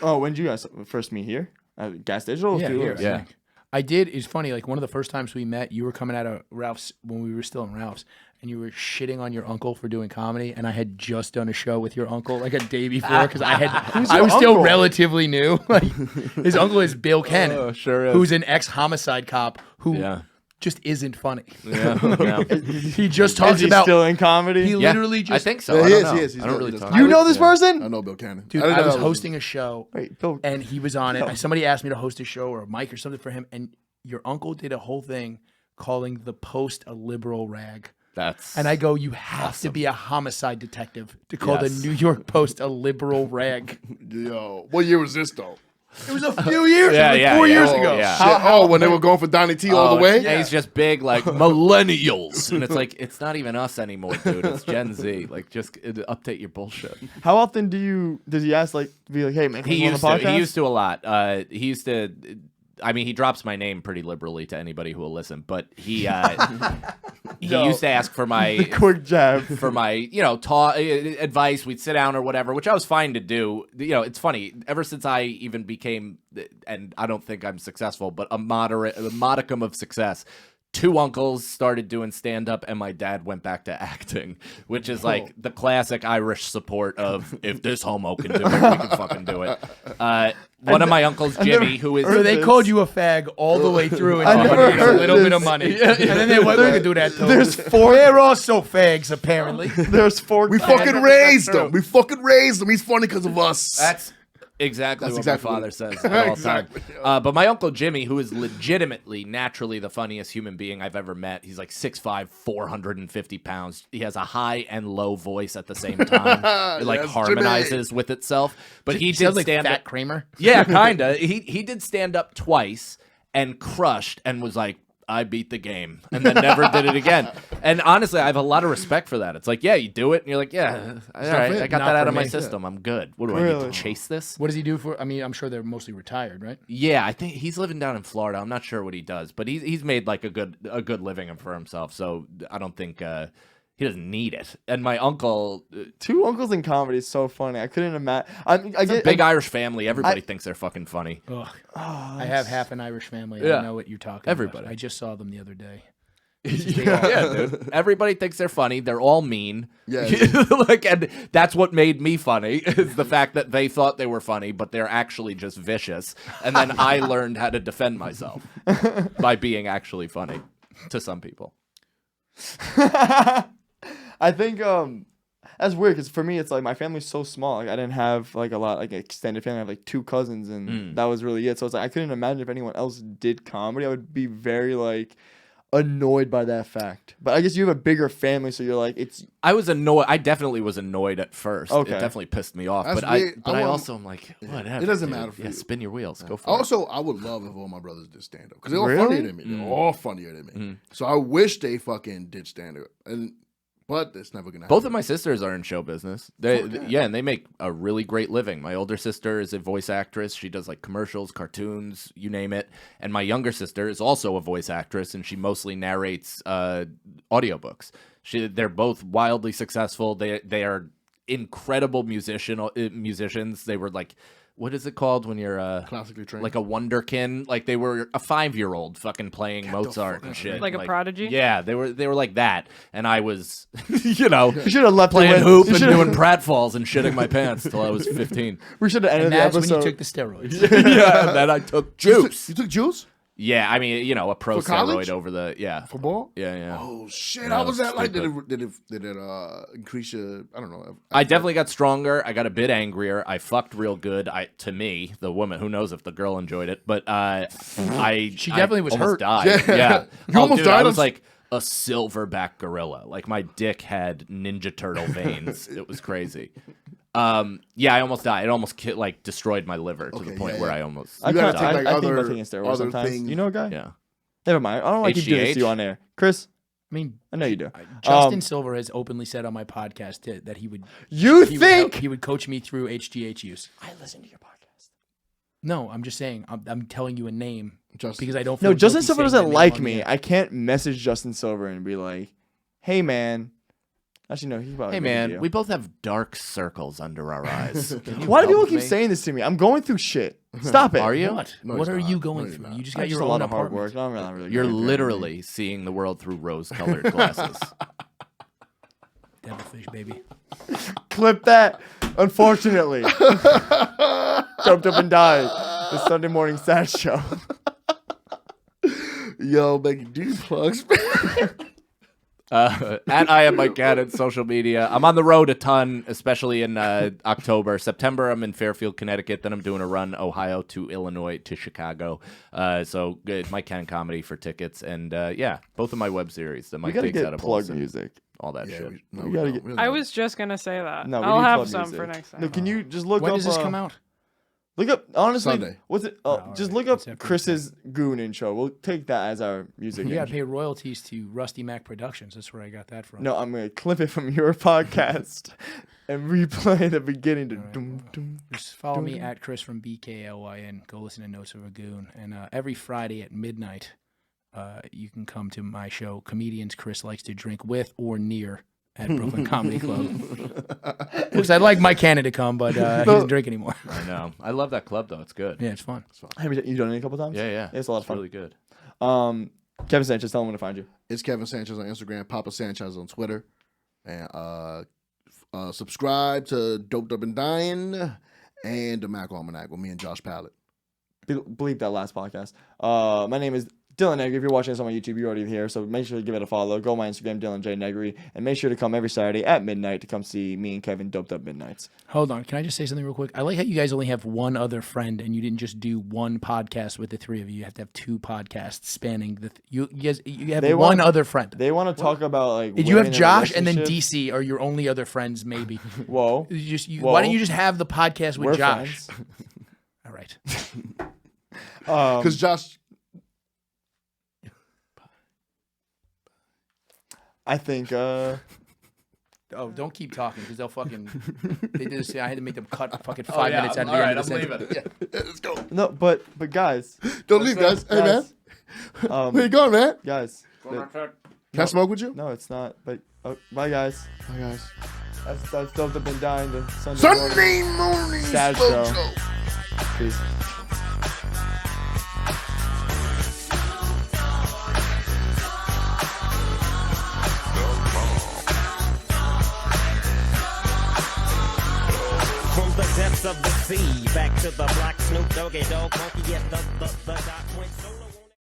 Oh, when did you guys first meet here? At Gas Digital? Yeah, Through here, Lewis? Yeah. I did. It's funny. Like one of the first times we met, you were coming out of Ralph's when we were still in Ralph's, and you were shitting on your uncle for doing comedy. And I had just done a show with your uncle like a day before because I was still uncle? relatively new. Like his uncle is Bill Cannon, Oh, sure is. who's an ex-homicide cop who just isn't funny. Yeah. He just Is talks he about. still in comedy? He literally I just. think so. Yeah, I he don't is, know. he is. He's I don't really really does. talk. You know this I person? know Bill Cannon. Dude, didn't I know was that hosting a show. Wait, Bill. And he was on it. And somebody asked me to host a show or a mic or something for him. And your uncle did a whole thing calling the Post a liberal rag. That's And I go, you have to be a homicide detective to call Yes. the New York Post a liberal rag. Yo, what year was this though? It was a few years, Yeah, like yeah, 4 yeah. years Oh, ago. yeah. When they were going for Donnie T all the way? And he's just big like millennials, and it's like it's not even us anymore, dude. It's Gen Z. Like, just update your bullshit. How often does he ask be like, hey man, can He you used on the to. podcast? He used to a lot. He used to. I mean, he drops my name pretty liberally to anybody who will listen, but he used to ask for my Quick jab. for my advice. We'd sit down or whatever, which I was fine to do. It's funny. Ever since I even became, and I don't think I'm successful, but a modicum of success. 2 uncles started doing stand-up, and my dad went back to acting, which is like the classic Irish support of, if this homo can do it, we can fucking do it. One of my uncles, Jimmy, who is... Or they called you a fag all the way through and I never offered you a heard little bit this. of money. And then they went, we can do that too. There's 4. They're also fags, apparently. There's 4. We fucking raised him. We fucking raised him. He's funny because of us. That's exactly what exactly my what father it- says at all Exactly. time. But my uncle Jimmy, who is legitimately, naturally the funniest human being I've ever met. He's like 6'5", 450 pounds. He has a high and low voice at the same time. It like Yes, harmonizes with itself. But he did Sounds like stand Fat up. Kramer. Yeah, kinda. He did stand up twice and crushed and was like I beat the game, and then never did it again. And honestly, I have a lot of respect for that. It's like, yeah, you do it, and you're like, yeah, all right, I got Not that out for of my me. system. I'm good. What do I need Really? to chase this? What does he do for? I mean, I'm sure they're mostly retired, right? Yeah, I think he's living down in Florida. I'm not sure what he does, but he's made like a good living for himself. So I don't think he doesn't need it. And my uncle, Two uncles in comedy is so funny. I couldn't imagine. it's a big Irish family. Everybody thinks they're fucking funny. Ugh. I have half an Irish family. Yeah. I know what you're talking Everybody. about. I just saw them the other day. Yeah, dude. Everybody thinks they're funny. They're all mean. Yeah. Like, and that's what made me funny is the fact that they thought they were funny, but they're actually just vicious. And then I learned how to defend myself by being actually funny to some people. I think that's weird because for me it's like my family's so small. Like I didn't have like a lot like extended family. I have like 2 cousins and that was really it. So it's like I couldn't imagine if anyone else did comedy. I would be very like annoyed by that fact. But I guess you have a bigger family, so you're like it's. I was annoyed. I definitely was annoyed at first. Okay. It definitely pissed me off. That's but weird. I I also am like, whatever. It doesn't dude. matter for yeah, you. spin your wheels. Go for it. Also, I would love if all my brothers did stand up because they're all Really? funnier than me. They're all funnier than me. So I wish they fucking did stand up, but it's never gonna happen. Both of my sisters are in show business. Yeah, and they make a really great living. My older sister is a voice actress. She does like commercials, cartoons, you name it. And my younger sister is also a voice actress, and she mostly narrates audiobooks. They're both wildly successful. They are incredible musicians. They were like, what is it called when you're classically trained, like a wonderkin? Like they were a 5-year-old fucking playing Mozart and shit. Like a prodigy? Yeah, they were like that, and I was, you know, You should have left playing it hoop and doing pratfalls and shitting my pants till I was 15. We should have ended And the that's when episode. you took the steroids. Yeah, and then I took juice. You took juice Yeah, I mean, you know, a pro For college? steroid over the for ball? yeah. Oh shit! Yeah, How was that like? stupid. Did it increase your? I don't know. I definitely got stronger. I got a bit angrier. I fucked real good. To me, the woman, who knows if the girl enjoyed it, but She definitely was almost hurt. died. Yeah. Yeah, You almost dude, died I on was like a silverback gorilla. Like my dick had Ninja Turtle veins. It was crazy. Yeah, I almost died. It almost destroyed my liver to the Okay, point yeah, where yeah. I almost. I You gotta can't. take, like, I think other- about taking steroids other sometimes. things. You know a guy? Yeah. Never mind. I don't like to do this to you HGH? on air, Chris. I mean, I know you do. Justin Silver has openly said on my podcast that he would. You he think? would, he would coach me through HGH use. I listen to your podcast. No, I'm just saying. I'm telling you a name Justin. because I don't. No, feel Justin guilty Silver saying doesn't that name like on me. the air. I can't message Justin Silver and be like, "Hey, man." Actually, no. He's probably Hey a big man, deal. we both have dark circles under our eyes. Can you Why do people help keep me? saying this to me? I'm going through shit. Stop it. Are you? What? No, what he's are not. you No, going he's through? not. You just I got just your a lot own of hard apartment. work. No, I'm not really. You're going through it. literally seeing the world through rose-colored glasses. Devilfish, baby. Clip that. Unfortunately, jumped up and died. The Sunday morning sad show. Yo, making deep plugs. At I am Mike Gannon, social media. I'm on the road a ton, especially in October. September, I'm in Fairfield, Connecticut. Then I'm doing a run Ohio to Illinois to Chicago. So good, Mike Cannon Comedy for tickets. And yeah, both of my web series, the We Mike gotta Takes get Edibles plug and music. all that shit. We gotta get- I was just gonna say that. No, we I'll need have plug some music. for next time. No, can you just look When up? does this come out? Look up. Honestly, Sunday. what's it? all Just right. look up It's after Chris's Goon intro. We'll take that as our music. You got to intro. pay royalties to Rusty Mac Productions. That's where I got that from. No, I'm gonna clip it from your podcast and replay the beginning to. Dum, dum. Just follow me at Chris from BKLYN. Go listen to Notes of a Goon. And every Friday at midnight, you can come to my show, Comedians Chris Likes to Drink With or Near at Brooklyn Comedy Club. Because I'd like Mike Cannon to come, but he doesn't drink anymore. I know. I love that club, though. It's good. Yeah, it's fun. Have you done it a couple times? Yeah. It's a lot of fun. really good. Kevin Sanchez, tell him where to find you. It's Kevin Sanchez on Instagram, Papa Sanchez on Twitter, and subscribe to Doped Up and Dyin and the Mac Almanac with me and Josh Pallet. Bleep that last podcast. My name is Dylan Negri. If you're watching this on my YouTube, you're already here, so make sure to give it a follow. Go on my Instagram, Dylan J Negri, and make sure to come every Saturday at midnight to come see me and Kevin Doped Up Midnights. Hold on. Can I just say something real quick? I like how you guys only have one other friend and you didn't just do one podcast with the three of you. You have to have 2 podcasts spanning the. You guys, you have They one want- other friend. They want to talk about like. Did you have women Josh and then relationships. DC are your only other friends? Maybe. Whoa. Whoa. Why don't you just have the podcast with We're Josh? friends. All right. Because Josh, I think. Oh, don't keep talking because they'll fucking. They did this. I had to make them cut fucking 5 minutes out of the end of the sentence. Yeah, let's go. No, but guys. Don't leave, guys. Hey, man. Where you going, man? Guys. Can I smoke with you? No, it's not. But bye, guys. Bye, guys. That's Dope Been Dying. The Sunday morning sad smoke show. show. Peace. From the depths of the sea, back to the block, Snoop Doggy Dogg, funky, yes, the dot went so